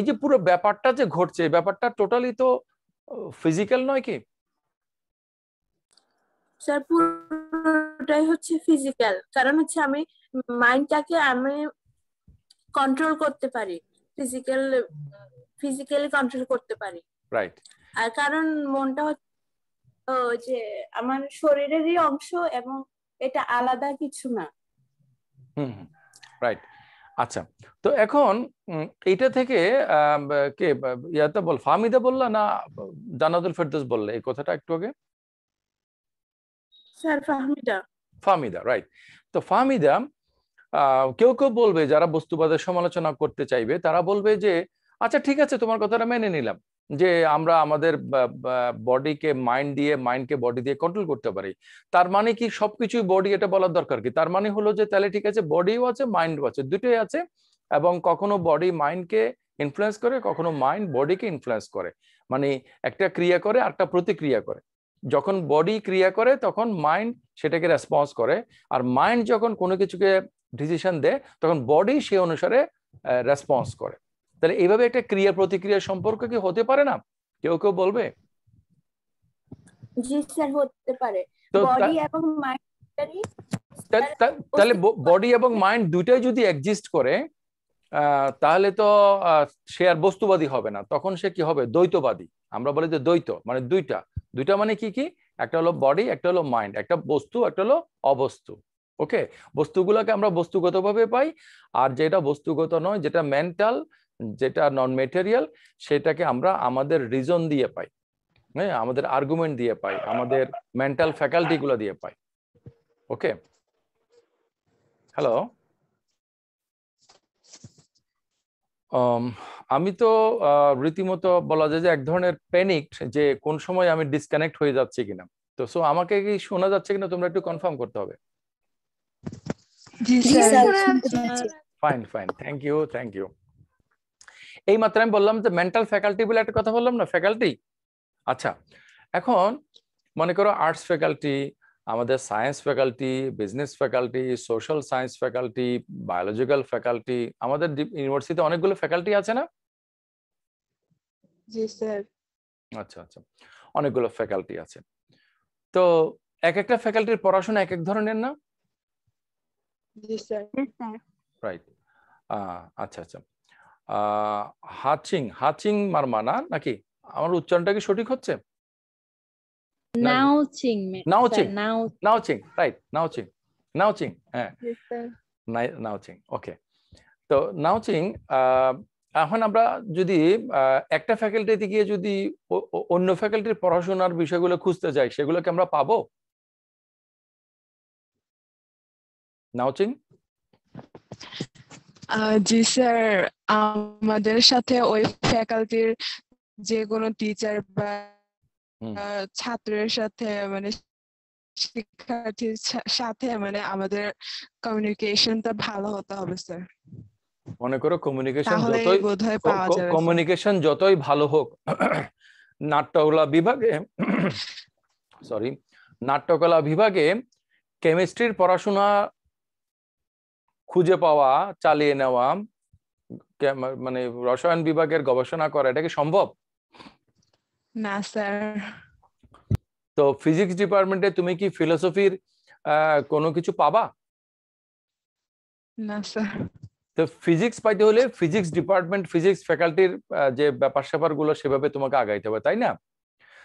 যে পুরো ব্যাপারটা যে ঘটছে, ব্যাপারটা টোটালি তো ফিজিক্যাল নয় কি? স্যার পুরোটাই হচ্ছে ফিজিক্যাল, কারণ হচ্ছে আমি মাইন্ডটাকে আমি কন্ট্রোল করতে পারি, ফিজিক্যালি কন্ট্রোল করতে পারি। রাইট। আর কারণ মনটা হচ্ছে যে আমার শরীরেরই অংশ এবং এটা আলাদা কিছু না। রাইট। আচ্ছা, তো এখন এইটা থেকে কে ইয়াতে বল, ফাহমিদা বললা না জান্নাতুল ফেরদৌস বললে এই কথাটা একটু আগে? Sir Fahmida, right. তো ফাহমিদা, কেউ কেউ বলবে, যারা বস্তুবাদের সমালোচনা করতে চাইবে তারা বলবে যে আচ্ছা ঠিক আছে, তোমার কথাটা মেনে নিলাম যে আমরা আমাদের বডিকে মাইন্ডকে বডি দিয়ে কন্ট্রোল করতে পারি, তার মানে কি সবকিছুই বডি, এটা বলার দরকার কি? তার মানে হলো যে তাহলে ঠিক আছে, বডিও আছে মাইন্ডও আছে, দুটোই আছে, এবং কখনো বডি মাইন্ডকে ইনফ্লুয়েন্স করে, কখনো মাইন্ড বডিকে ইনফ্লুয়েন্স করে, মানে একটা ক্রিয়া করে আর একটা প্রতিক্রিয়া করে। যখন বডি ক্রিয়া করে তখন মাইন্ড সেটাকে রেসপন্স করে, আর মাইন্ড যখন কোনো কিছুকে ডিসিশন দেয় তখন বডি সে অনুসারে রেসপন্স করে। তাহলে এইভাবে একটা ক্রিয়া প্রতিক্রিয়ার সম্পর্ক কি হতে পারে না? কেউ কেউ বলবে। জি স্যার, হতে পারে। বডি এবং মাইন্ড, তাহলে বডি এবং মাইন্ড দুইটাই যদি এক্সিস্ট করে তাহলে তো সে আর বস্তুবাদী হবে না, তখন সে কি হবে? দ্বৈতবাদী। আমরা বলি যে দ্বৈত মানে দুইটা মানে কি, একটা হলো বডি, একটা হলো মাইন্ড, একটা বস্তু, একটা হলো অবস্তু। ওকে, বস্তুগুলোকে আমরা বস্তুগতভাবে পাই, আর যেটা বস্তুগত নয়, যেটা মেন্টাল, যেটা নন মেটেরিয়াল, সেটাকে আমরা আমাদের রিজন দিয়ে পাই, হ্যাঁ, আমাদের আর্গুমেন্ট দিয়ে পাই, আমাদের মেন্টাল ফ্যাকাল্টি গুলো দিয়ে পাই। ওকে, হ্যালো, আমি তো রীতিমতো বলা যায় যে এক ধরনের প্যানিক, যে কোন সময় আমি ডিসকানেক্ট হয়ে যাচ্ছি কিনা। তো সো আমাকে কি শোনা যাচ্ছে কিনা তোমরা একটু কনফার্ম করতে হবে। Fine, thank you. এই মাত্র আমি বললাম যে মেন্টাল ফ্যাকাল্টি বলে একটা কথা বললাম না, ফ্যাকাল্টি। আচ্ছা, এখন মনে করো আর্টস ফ্যাকাল্টি, আমাদের science faculty, business faculty, social science faculty, biological faculty, আমাদের ইউনিভার্সিটিতে অনেকগুলো ফ্যাকাল্টি আছে না? জি স্যার। আচ্ছা, অনেকগুলো ফ্যাকাল্টি আছে। তো এক একটা ফ্যাকাল্টির পড়াশোনা এক এক ধরনের না? জি স্যার। রাইট। আচ্ছা, হাচিং মারমানা নাকি? আমার উচ্চারণটা কি সঠিক হচ্ছে? নাওচিং, রাইট, নাওচিং, হ্যাঁ, নাওচিং। ওকে, তো নাওচিং এখন আমরা যদি একটা ফ্যাকাল্টিতে গিয়ে যদি অন্য ফ্যাকাল্টির পড়াশোনার বিষয়গুলো খুঁজতে যাই, সেগুলোকে আমরা পাবো? নাওচিং? জি স্যার, আমাদের সাথে ওই ফ্যাকাল্টির যে কোনো টিচার বা ছাত্রের সাথে মানে শিক্ষার্থীর সাথে মানে আমাদের কমিউনিকেশনটা ভালো হতে হবে স্যার। মনে করো কমিউনিকেশন যতই ভালো হোক, নাট্যকলা বিভাগে কেমিস্ট্রির পড়াশোনা খুঁজে পাওয়া, চালিয়ে নেওয়া, মানে রসায়ন বিভাগের গবেষণা করা, এটা কি সম্ভব? না স্যার। তো ফিজিক্স ডিপার্টমেন্টে তুমি কি ফিলোসফির কোনো কিছু পাবা? না স্যার। তো ফিজিক্স পাইতে হলে ফিজিক্স ডিপার্টমেন্ট, ফিজিক্স ফ্যাকাল্টির যে ব্যাপার স্যাপার গুলো সেভাবে তোমাকে আগাইতে হবে, তাই না?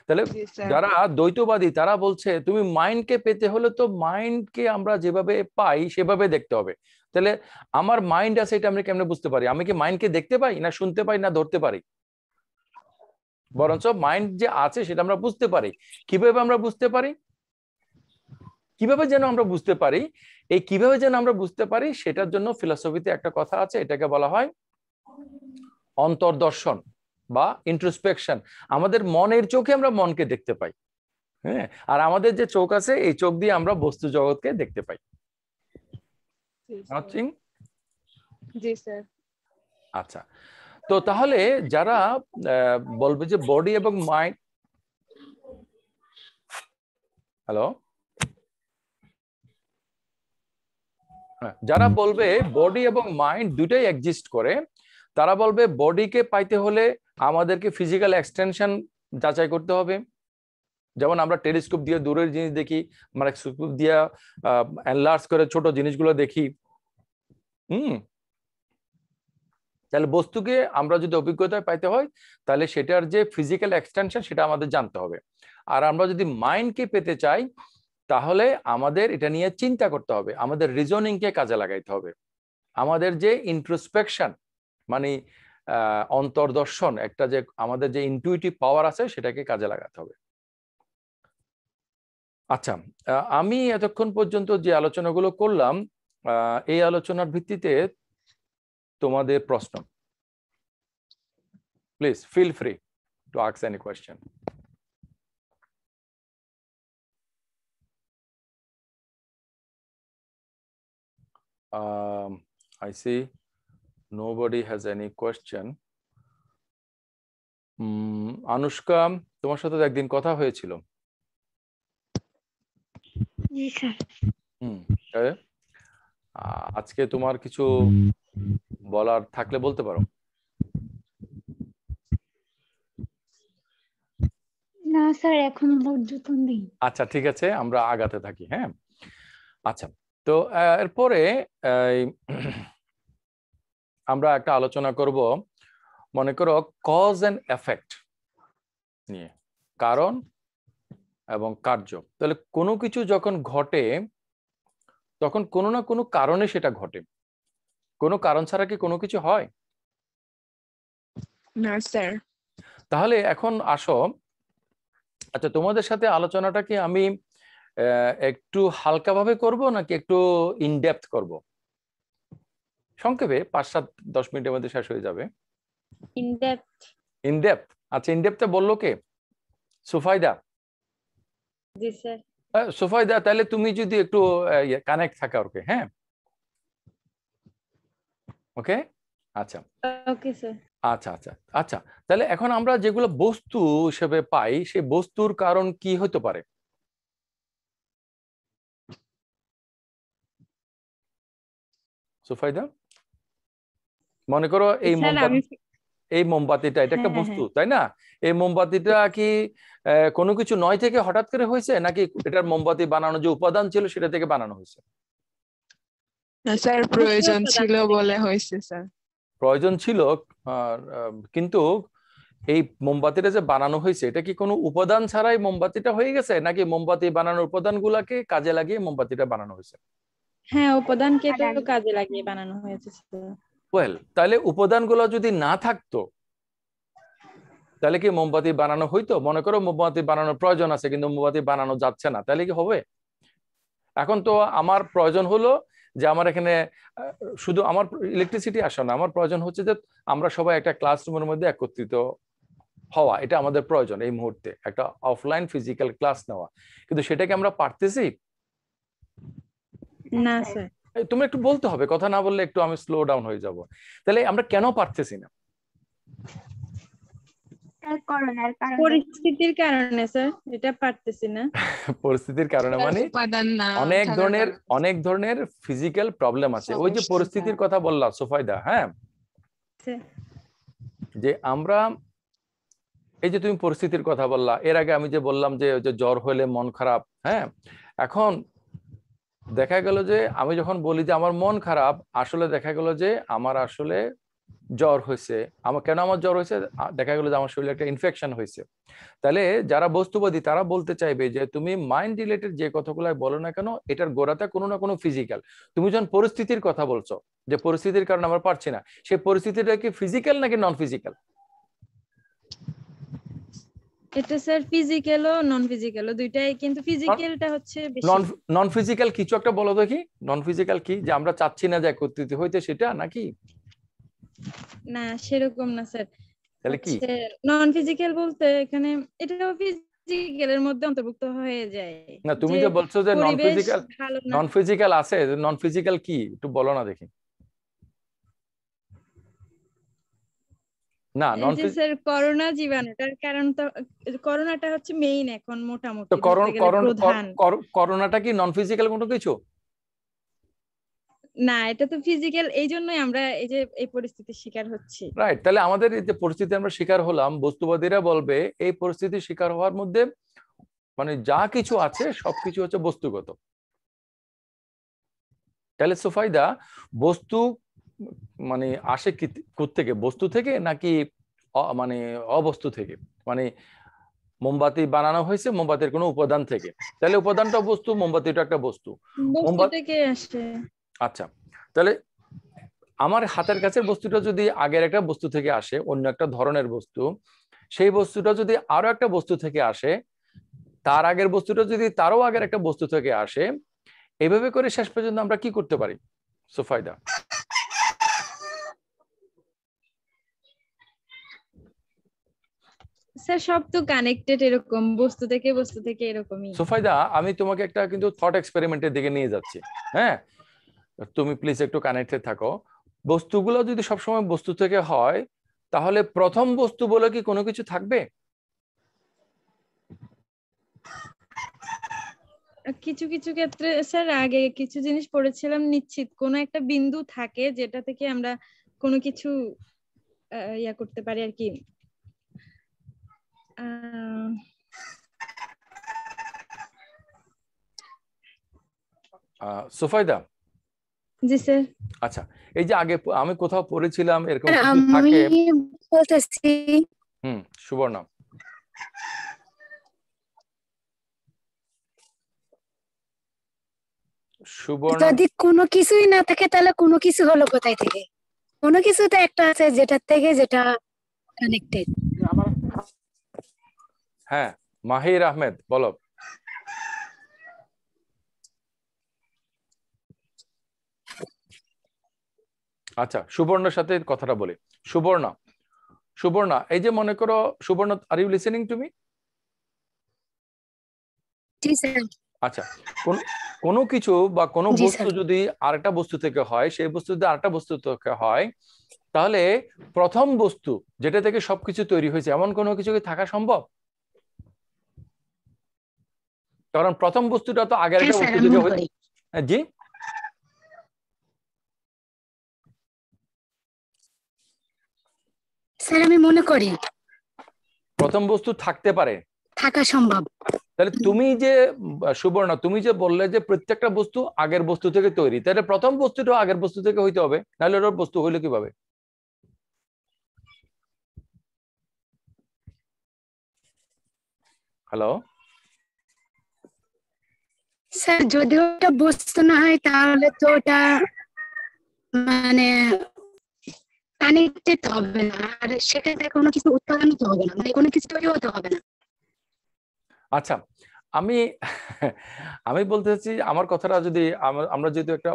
তাহলে যারা দ্বৈতবাদী তারা বলছে তুমি মাইন্ডকে পেতে হলে তো মাইন্ডকে আমরা যেভাবে পাই সেভাবে দেখতে হবে। তাহলে আমার মাইন্ড আছে এটা আমি কেমনে বুঝতে পারি? আমি কি মাইন্ডকে দেখতে পাই, না শুনতে পাই, না ধরতে পারি? বরঞ্চ মাইন্ড যে আছে সেটা আমরা বুঝতে পারি। কিভাবে আমরা বুঝতে পারি? কিভাবে যেন আমরা বুঝতে পারি, এই কিভাবে যেন আমরা বুঝতে পারি সেটার জন্য ফিলসফিতে একটা কথা আছে, এটাকে বলা হয় অন্তর্দর্শন বা ইন্ট্রোস্পেকশন। আমাদের মনের চোখে আমরা মনকে দেখতে পাই, হ্যাঁ, আর আমাদের যে চোখ আছে এই চোখ দিয়ে আমরা বস্তু জগৎকে দেখতে পাই। জি স্যার। আচ্ছা, তো তাহলে যারা বলবে যে বডি এবং মাইন্ড, হ্যালো, যারা বলবে বডি এবং মাইন্ড দুটোই এক্সিস্ট করে, তারা বলবে বডিকে পাইতে হলে আমাদেরকে ফিজিক্যাল এক্সটেনশন যাচাই করতে হবে। যেমন আমরা টেলিস্কোপ দিয়ে দূরের জিনিস দেখি, মাইক্রোস্কোপ দিয়ে এনলার্জ করে ছোট জিনিসগুলো দেখি। তাহলে বস্তুকে আমরা যদি অভিজ্ঞতা পাইতে হয় তাহলে সেটার যে ফিজিক্যাল এক্সটেনশন সেটা আমাদের জানতে হবে। আর আমরা যদি মাইন্ডকে পেতে চাই তাহলে আমাদের এটা নিয়ে চিন্তা করতে হবে, আমাদের রিজনিংকে কাজে লাগাইতে হবে, আমাদের যে ইন্ট্রোস্পেকশন মানে অন্তর্দর্শন, একটা যে আমাদের যে ইনটুইটিভ পাওয়ার আছে সেটাকে কাজে লাগাতে হবে। আচ্ছা, আমি এতক্ষণ পর্যন্ত যে আলোচনাগুলো করলাম এই আলোচনার ভিত্তিতে তোমাদের প্রশ্ন, please feel free to ask any question. I see nobody has any question. Anushka, তোমার সাথে একদিন কথা হয়েছিল। জি স্যার। আজকে তোমার কিছু বলার থাকলে বলতে পারো। না স্যার, এখন পর্যন্ত নেই। আচ্ছা ঠিক আছে, আমরা আগাতে থাকি। হ্যাঁ, আচ্ছা, তো এরপরে আমরা একটা আলোচনা করব, মনে করো কজ এন্ড এফেক্ট নিয়ে, কারণ এবং কার্য। তাহলে কোনো কিছু যখন ঘটে তখন কোনো না কোনো কারণে সেটা ঘটে, কোনো কারণ ছাড়া কি কোনো কিছু হয়? না স্যার। তাহলে এখন আসো, আচ্ছা তোমাদের সাথে আলোচনাটা কি আমি একটু হালকাভাবে করব নাকি একটু ইনডেপথ করব? সংক্ষেপে 5-7-10 মিনিটের মধ্যে শেষ হয়ে যাবে। ইনডেপথ। আচ্ছা, ইনডেপথে বললো কে? সুফাইদা। জি স্যার। সুফাইদা, তাহলে তুমি যদি একটু কানেক্ট থাকা ওকে। হ্যাঁ, ওকে, আচ্ছা ওকে স্যার। আচ্ছা আচ্ছা আচ্ছা, তাহলে এখন আমরা যেগুলো বস্তু হিসেবে পাই সেই বস্তুর কারণ কি হতে পারে? সুফাইদা, মনে করো এই মোমবাতিটা, এটা একটা বস্তু তাই না? এই মোমবাতিটা কি কোনো কিছু নয় থেকে হঠাৎ করে হয়েছে, নাকি এটার মোমবাতি বানানো যে উপাদান ছিল সেটা থেকে বানানো হয়েছে? স্যার প্রয়োজন ছিল বলে হয়েছে স্যার। প্রয়োজন ছিল, কিন্তু এই মোমবাতিটা যে বানানো হয়েছে এটা কি কোনো উপাদান ছাড়াই মোমবাতিটা হয়ে গেছে, নাকি মোমবাতি বানানোর উপাদানগুলোকে কাজে লাগিয়ে মোমবাতিটা বানানো হয়েছে? হ্যাঁ, উপাদানকে তো কাজে লাগিয়ে বানানো হয়েছে স্যার। ওয়েল, তাহলে উপাদানগুলো যদি না থাকতো তাহলে কি মোমবাতি বানানো হইতো? মনে করো মোমবাতি বানানোর প্রয়োজন আছে কিন্তু মোমবাতি বানানো যাচ্ছে না, তাহলে কি হবে? এখন তো আমার প্রয়োজন হলো যে আমার এখানে শুধু আমার ইলেকট্রিসিটি আসে না, আমার প্রয়োজন হচ্ছে যে আমরা সবাই একটা ক্লাসরুমের মধ্যে একত্রিত হওয়া, এটা আমাদের প্রয়োজন এই মুহূর্তে, একটা অফলাইন ফিজিক্যাল ক্লাস নেওয়া। কিন্তু সেটাকে আমরা পারতেছি না স্যার। তুমি একটু বলতে হবে, কথা না বললে একটু আমি স্লো ডাউন হয়ে যাব। তাহলে আমরা কেন পারতেছি না? করোনার কারণে। পরিস্থিতির কারণে স্যার, এটা পারতেছি না। পরিস্থিতির কারণে মানে উপাদান না অনেক ধরনের ফিজিক্যাল প্রবলেম আছে। ওই যে পরিস্থিতির কথা বললা সোফাইদা, হ্যাঁ, যে আমরা এই যে তুমি পরিস্থিতির কথা বললা, এর আগে আমি যে বললাম যে জ্বর হলে মন খারাপ, হ্যাঁ, এখন দেখা গেল যে আমি যখন বলি যে আমার মন খারাপ, আসলে দেখা গেল যে আমার আসলে জ্বর হয়েছে। কেন আমার জ্বর হয়েছে? দেখা গেল যে আমার শরীরে একটা ইনফেকশন হয়েছে। তাহলে যারা বস্তুবাদী তারা বলতে চাইবে যে তুমি মাইন্ড রিলেটেড যে কথাগুলো বলো না কেন, এটার গোড়াতে কোনো না কোনো ফিজিক্যাল। তুমি যখন পরিস্থিতির কথা বলছো যে পরিস্থিতির কারণে আমরা পারছি না, সেই পরিস্থিতিটা কি ফিজিক্যাল নাকি নন ফিজিক্যাল? এটা স্যার ফিজিক্যালও নন ফিজিক্যালও দুইটাই, কিন্তু ফিজিক্যালটা হচ্ছে বেশি। নন ফিজিক্যাল কিছু একটা বলো দেখি। নন ফিজিক্যাল কি? যে আমরা চাচ্ছি না যে একত্রিত হইতে, সেটা নাকি? না সেরকম না স্যার। তাহলে কি নন ফিজিক্যাল বলতে এখানে এটাও ফিজিক্যালের মধ্যে অন্তর্ভুক্ত হয়ে যায়। না, তুমি যে বলছো যে নন ফিজিক্যাল আছে, নন ফিজিক্যাল কি একটু বলো না দেখি। না নন স্যার করোনা জীবাণুটার কারণ তো করোনাটা হচ্ছে মেইন এখন মোটামুটি তো করোনাটা কি নন ফিজিক্যাল কোনো কিছু না? এটা তো ফিজিক্যাল, এই জন্যই আমরা এই যে এই পরিস্থিতির শিকার হচ্ছি। রাইট। তাহলে আমাদের এই যে পরিস্থিতি আমরা শিকার হলাম, বস্তুবাদীরা বলবে এই পরিস্থিতির শিকার হওয়ার মধ্যে মানে যা কিছু আছে সবকিছু হচ্ছে বস্তুগত। তাহলে সোফাইদা বস্তু মানে আসে কোত্থেকে? বস্তু থেকে নাকি মানে অবস্তু থেকে? মানে মোমবাতি বানানো হয়েছে মোমবাতির কোনো উপাদান থেকে, তাহলে উপাদানটা বস্তু, মোমবাতিটা একটা বস্তু। থেকে আসে। আচ্ছা, তাহলে আমার হাতের কাছের বস্তুটা যদি আগের একটা বস্তু থেকে আসে, অন্য একটা ধরনের বস্তু, সেই বস্তুটা যদি আরো একটা বস্তু থেকে আসে, তার আগের বস্তুটা যদি তারও আগের একটা বস্তু থেকে আসে, এভাবে করে শেষ পর্যন্ত আমরা কি করতে পারি সোফাইদা? স্যার সব তো কানেক্টেড, এরকম বস্তু থেকে এরকমই। সোফাইদা, আমি তোমাকে একটা কিন্তু থট এক্সপেরিমেন্টের দিকে নিয়ে যাচ্ছি, হ্যাঁ, তুমি প্লিজ একটু কানেক্টেড থাকো। বস্তুগুলো যদি সবসময় বস্তু থেকে হয়, তাহলে প্রথম বস্তু বলে কি কোনো কিছু থাকবে? কিছু কিছু ক্ষেত্রে স্যার আগে কিছু জিনিস পড়েছিলাম, নিশ্চিত কোনো একটা বিন্দু থাকে যেটা থেকে আমরা কোনো কিছু ইয়া করতে পারি আর কি। সোফাইদা। জি স্যার। আচ্ছা, এই যে আগে আমি কোথাও পড়েছিলাম এরকম কিছু থাকে। বলতেছি সুবর্ণা। যদি কোনো কিছুই না থাকে তাহলে কোনো কিছু হলো কোথায় থেকে? কোনো কিছু তো একটা আছে যেটা থেকে যেটা কানেক্টেড। হ্যাঁ, মাহির আহমেদ বলো। আচ্ছা, সুবর্ণার সাথে কথাটা বলি। সুবর্ণা, এই যে মনে করো, Subarna, are you listening to me? জি স্যার। আচ্ছা, কোনো কিছু বা কোনো বস্তু যদি আরেকটা বস্তু থেকে হয়, সেই বস্তু যদি আরেকটা বস্তু থেকে হয়, তাহলে প্রথম বস্তু যেটা থেকে সবকিছু তৈরি হয়েছে এমন কোনো কিছু কি থাকা সম্ভব? কারণ প্রথম বস্তুটা তো আগের একটা বস্তু থেকে হয়েছে। জি, স্যার আমি মনে করি প্রথম বস্তু থাকতে পারে, থাকা সম্ভব। তাহলে তুমি যে সুবর্ণা, তুমি যে বললে যে প্রত্যেকটা বস্তু আগের বস্তু থেকে তৈরি, তাহলে প্রথম বস্তুটা আগের বস্তু থেকে হইতে হবে, নাহলে ওর বস্তু হইলো কিভাবে? হ্যালো স্যার, যদি ওটা বস্তু না হয় তাহলে তো ওটা মানে কানেক্টেড হবে না, আর সেক্ষেত্রে কোনো কিছু উৎপাদন তো হবে না, মানে কোনো কিছু তৈরি হতে হবে না। আচ্ছা, আমি আমি বলতে চাচ্ছি আমার কথাটা যদি আমরা যেহেতু একটা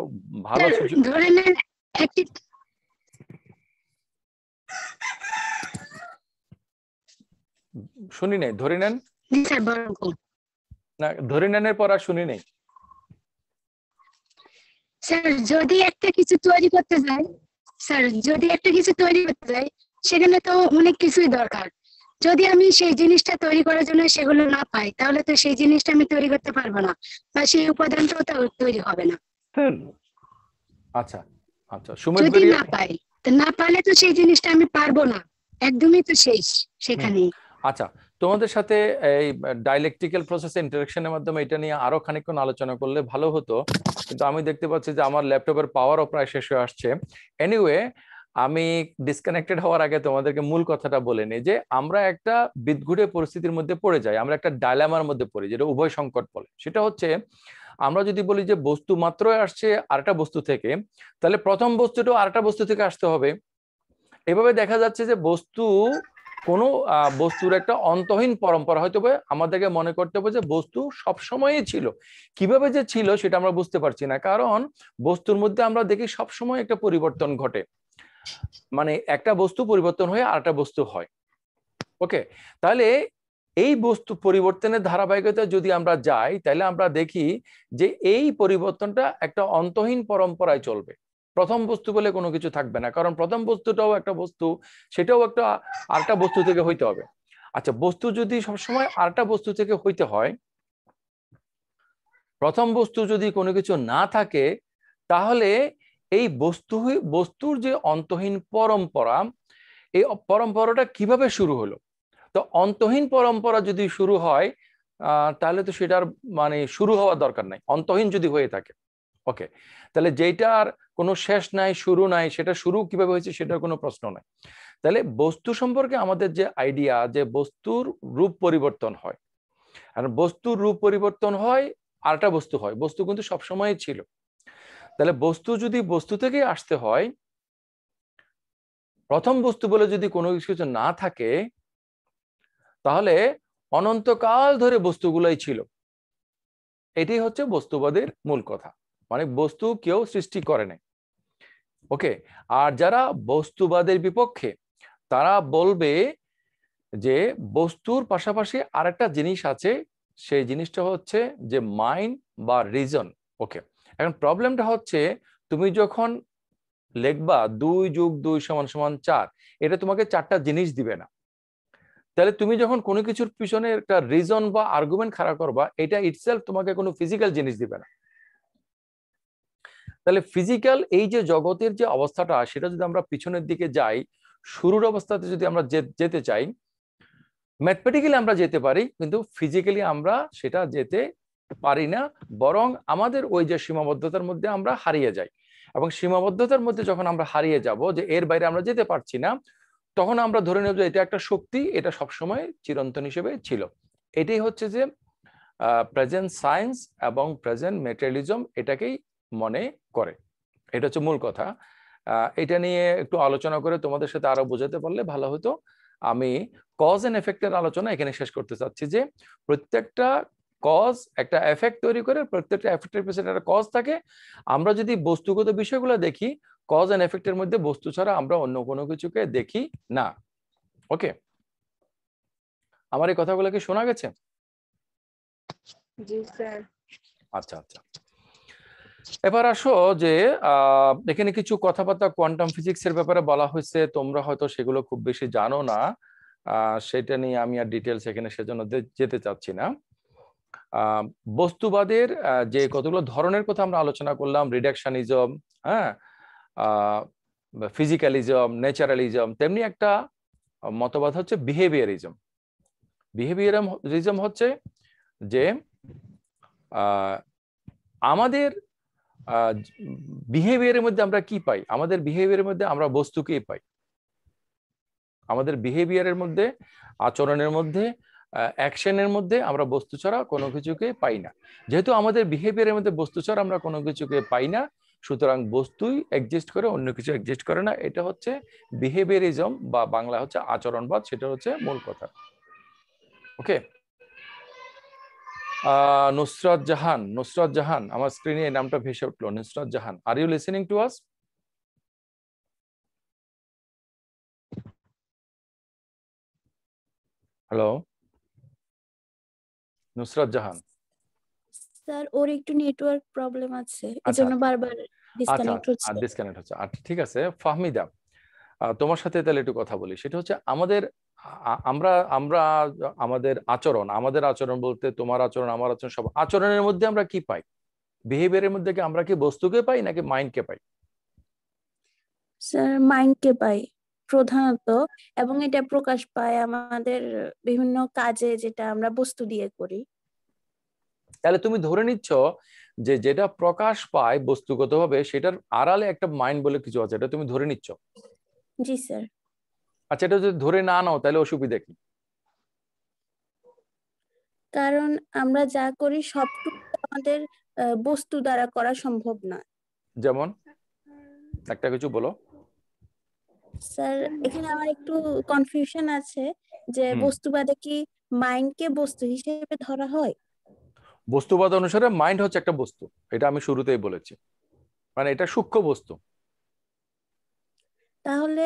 ভালো ধরে নেন একটি শুনি নাই, ধরে নেন না, ধরে নেনের পর আর শুনি নেই। স্যার যদি একটা কিছু তৈরি করতে যাই, সেখানে তো অনেক কিছুই দরকার। যদি আমি সেই জিনিসটা তৈরি করার জন্য সেগুলো না পাই, তাহলে তো সেই জিনিসটা আমি তৈরি করতে পারবো না, বা সেই উপাদানটাও তৈরি হবে না। আচ্ছা আচ্ছা, সুমিত যদি না পাই, তো না পারলে তো সেই জিনিসটা আমি পারবো না, একদমই তো শেষ সেখানেই। আচ্ছা, তোমাদের সাথে এই ডাইলেকট্রিক্যাল প্রসেস ইন্টারেকশনের মাধ্যমে এটা নিয়ে আরো খানিকক্ষণ আলোচনা করলে ভালো হতো, কিন্তু আমি দেখতে পাচ্ছি যে আমার ল্যাপটপের পাওয়ারও প্রায় শেষ হয়ে আসছে। এনিওয়ে, আমি ডিসকানেক্টেড হওয়ার আগে তোমাদেরকে মূল কথাটা বলে নিই যে আমরা একটা বিদঘুটে পরিস্থিতির মধ্যে পড়ে যাই, আমরা একটা ডায়লামার মধ্যে পড়ি, যেটা উভয় সংকট বলে। সেটা হচ্ছে আমরা যদি বলি যে বস্তু মাত্রই আসছে আরেকটা বস্তু থেকে, তাহলে প্রথম বস্তুটাও আরেকটা বস্তু থেকে আসতে হবে। এভাবে দেখা যাচ্ছে যে কোনো বস্তুর একটা অন্তহীন পরম্পরা হয়তো আমাদেরকে মনে করতে হবে যে বস্তু সবসময়ই ছিল। কিভাবে যে ছিল সেটা আমরা বুঝতে পারছি না, কারণ বস্তুর মধ্যে আমরা দেখি সবসময় একটা পরিবর্তন ঘটে, মানে একটা বস্তু পরিবর্তন হয়ে আরেকটা বস্তু হয়। ওকে, তাহলে এই বস্তু পরিবর্তনের ধারাবাহিকতা যদি আমরা যাই, তাহলে আমরা দেখি যে এই পরিবর্তনটা একটা অন্তহীন পরম্পরায় চলবে। প্রথম বস্তু বলে কোনো কিছু থাকবে না, কারণ প্রথম বস্তুটাও একটা বস্তু, সেটাও একটা আরেকটা বস্তু থেকে হইতে হবে। আচ্ছা, বস্তু যদি সবসময় আরেকটা বস্তু থেকে হইতে হয়, প্রথম বস্তু যদি কোনো কিছু না থাকে, তাহলে এই বস্তুর যে অন্তহীন পরম্পরা, এই পরম্পরাটা কিভাবে শুরু হলো? তো অন্তহীন পরম্পরা যদি শুরু হয়, তাহলে তো সেটার মানে শুরু হওয়ার দরকার নাই, অন্তহীন যদি হয়ে থাকে। ওকে, তাহলে যেটার কোনো শেষ নাই, শুরু নাই, সেটা শুরু কিভাবে হয়েছে সেটার কোনো প্রশ্ন নাই। তাহলে বস্তু সম্পর্কে আমাদের যে আইডিয়া, যে বস্তুর রূপ পরিবর্তন হয়, আর বস্তুর রূপ পরিবর্তন হয় আরেকটা বস্তু হয়, বস্তু কিন্তু সবসময় ছিল। তাহলে বস্তু যদি বস্তু থেকে আসতে হয়, প্রথম বস্তু বলে যদি কোনো কিছু না থাকে, তাহলে অনন্তকাল ধরে বস্তুগুলাই ছিল। এটি হচ্ছে বস্তুবাদের মূল কথা, মানে বস্তু কেউ সৃষ্টি করে নাই। ওকে, আর যারা বস্তুবাদের বিপক্ষে, তারা বলবে যে বস্তুর পাশাপাশি আরেকটা জিনিস আছে, সেই জিনিসটা হচ্ছে যে মাইন্ড বা রিজন। ওকে, এখন প্রবলেমটা হচ্ছে তুমি যখন লিখবা 2 + 2 = 4, এটা তোমাকে 4টা জিনিস দিবে না। তাহলে তুমি যখন কোনো কিছুর পিছনে একটা রিজন বা আর্গুমেন্ট খাড়া করবা, এটা ইটসেলফ তোমাকে কোনো ফিজিক্যাল জিনিস দিবে না। তাহলে ফিজিক্যাল এই যে জগতের যে অবস্থাটা, সেটা যদি আমরা পিছনের দিকে যাই, শুরুর অবস্থাতে যদি আমরা যেতে চাই, ম্যাথমেটিক্যালি আমরা যেতে পারি, কিন্তু ফিজিক্যালি আমরা সেটা যেতে পারি না, বরং আমাদের ওই যে সীমাবদ্ধতার মধ্যে আমরা হারিয়ে যাই। এবং সীমাবদ্ধতার মধ্যে যখন আমরা হারিয়ে যাব, যে এর বাইরে আমরা যেতে পারছি না, তখন আমরা ধরে নেব যে এটা একটা শক্তি, এটা সবসময় চিরন্তন হিসেবে ছিল। এটাই হচ্ছে যে প্রেজেন্ট সায়েন্স এবং প্রেজেন্ট ম্যাটেরিয়ালিজম এটাকেই মনে করে। এটা হচ্ছে মূল কথা। এটা নিয়ে একটু আলোচনা করে তোমাদের সাথে আরো বোঝাতে পারলে ভালো হতো। আমি কজ এন্ড এফেক্টের আলোচনা এখানে শেষ করতে চাচ্ছি, যে প্রত্যেকটা কজ একটা এফেক্ট তৈরি করে, প্রত্যেকটা এফেক্টের পিছনে একটা কজ থাকে। আমরা যদি বস্তুগত বিষয়গুলো দেখি, কজ এন্ড এফেক্টের মধ্যে বস্তু ছাড়া আমরা অন্য কোনো কিছুকে দেখি না। ওকে, আমার এই কথাগুলো কি শোনা গেছে? জি স্যার। আচ্ছা আচ্ছা, এবার আসো যে এখানে কিছু কথাবার্তা কোয়ান্টাম ফিজিক্স এর ব্যাপারে বলা হয়েছে, তোমরা হয়তো সেগুলো খুব বেশি জানো না, সেটা নিয়ে আমি আর ডিটেলস এখানে সেজন্য যেতে চাচ্ছি না। বস্তুবাদের যে কতগুলো ধরনের কথা আমরা আলোচনা করলাম, রিডাকশনিজম, হ্যাঁ, ফিজিক্যালিজম, ন্যাচারালিজম, তেমনি একটা মতবাদ হচ্ছে বিহেভিয়ারিজম। বিহেভিয়ারিজম হচ্ছে যে আমাদের বিহেভিয়ারের মধ্যে আমরা কি পাই, আমাদের বিহেভিয়ারের মধ্যে আমরা বস্তুকেই পাই। আমাদের বিহেভিয়ারের মধ্যে, আচরণের মধ্যে, অ্যাকশনের মধ্যে আমরা বস্তু ছাড়া কোনো কিছুকে পাই না। যেহেতু আমাদের বিহেভিয়ারের মধ্যে বস্তু ছাড়া আমরা কোনো কিছুকে পাই না, সুতরাং বস্তুই এক্সিস্ট করে, অন্য কিছু এক্সিস্ট করে না। এটা হচ্ছে বিহেভিয়ারিজম বা বাংলা হচ্ছে আচরণবাদ, সেটা হচ্ছে মূল কথা। ওকে, নুসরাত জাহান, আমার স্ক্রিনে এই নামটা ভেসে উঠলো, Nusrat Jahan, are you listening to us? Hello Nusrat Jahan. Sir ওর একটু নেটওয়ার্ক প্রবলেম আছে, আচ্ছা এজন্য বারবার আচ্ছা ডিসকানেক্ট হচ্ছে। ডিসকানেক্ট হচ্ছে। আচ্ছা ঠিক আছে ফাহমিদা, তোমার সাথে তাহলে একটু কথা বলি। সেটা হচ্ছে আমাদের আমরা আমরা আমাদের আচরণ বলতে তোমার আচরণ, আমার আচরণ, সব আচরণের মধ্যে আমরা কি পাই? বিহেভিয়ারের মধ্যে কি আমরা কি বস্তুকে পাই নাকি মাইন্ডকে পাই? স্যার মাইন্ডকে পাই প্রধানত, এবং এটা প্রকাশ পায় আমাদের বিভিন্ন কাজে যেটা আমরা বস্তু দিয়ে করি। তাহলে তুমি ধরে নিচ্ছ যে যেটা প্রকাশ পায় বস্তুগতভাবে সেটার আড়ালে একটা মাইন্ড বলে কিছু আছে, এটা তুমি ধরে নিচ্ছ? জি স্যার। আচ্ছা, এটা যদি ধরে না নাও তাহলে অসুবিধা কি? কারণ আমরা যা করি সবটুকু আমাদের বস্তু দ্বারা করা সম্ভব না। যেমন একটা কিছু বলো। স্যার এখানে আমার একটু কনফিউশন আছে যে বস্তুবাদে কি মাইন্ডকে বস্তু হিসেবে ধরা হয়? বস্তুবাদ অনুসারে মাইন্ড হচ্ছে একটা বস্তু, এটা আমি শুরুতেই বলেছি, মানে এটা সূক্ষ্ম বস্তু। তাহলে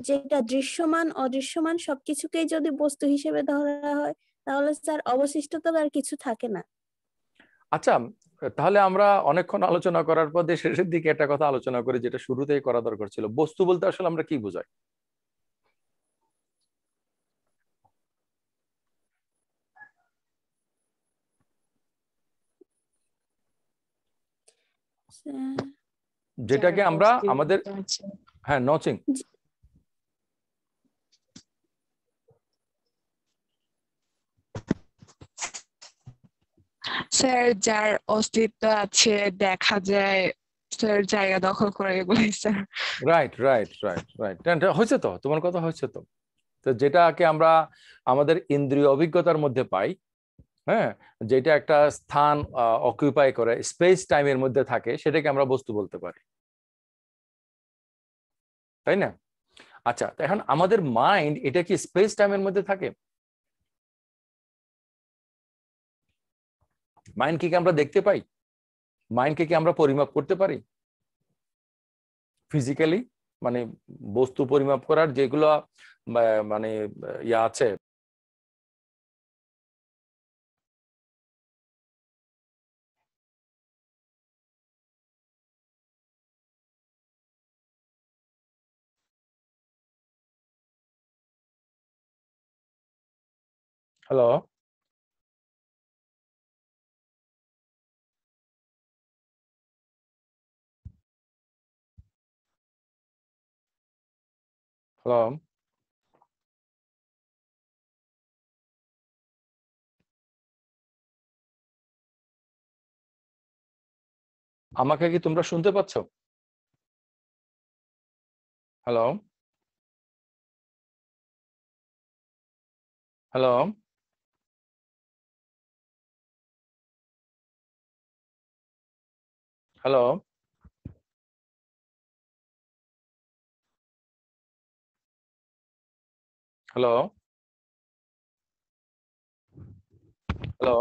যেটা দৃশ্যমান অদৃশ্যমান সবকিছুকেই যদি বস্তু হিসেবে ধরা হয়, তাহলে স্যার অবশিষ্ট তো আর কিছু থাকে না। আচ্ছা, তাহলে আমরা অনেকক্ষণ আলোচনা করার পর শেষের দিকে একটা কথা আলোচনা করি যেটা শুরুতেই করা দরকার ছিল। বস্তু বলতে আসলে আমরা কি বোঝাই? যেটাকে আমরা আমাদের, হ্যাঁ নচিং, স্যার যার অস্তিত্ব আছে, দেখা যায়, স্যার জায়গা দখল করে, এগুলোই sir. Right right right right, হয়েছে তো, তোমার কথা হয়েছে তো। তো যেটাকে আমরা আমাদের ইন্দ্রিয় অভিজ্ঞতার মধ্যে পাই, হ্যাঁ, যেটা একটা স্থান অকুপাই করে, স্পেস টাইমের মধ্যে থাকে, সেটাকে আমরা বস্তু বলতে পারি, তাই না? আচ্ছা, এখন আমাদের মাইন্ড, এটা কি স্পেস টাইমের মধ্যে থাকে? মাইন্ডকে কি আমরা দেখতে পাই? মাইন্ডকে কি আমরা পরিমাপ করতে পারি ফিজিক্যালি? মানে বস্তু পরিমাপ করার যেগুলো মানে ইয়া আছে, হ্যালো হ্যালো, আমাকে কি তোমরা শুনতে পাচ্ছ? Hello hello hello hello hello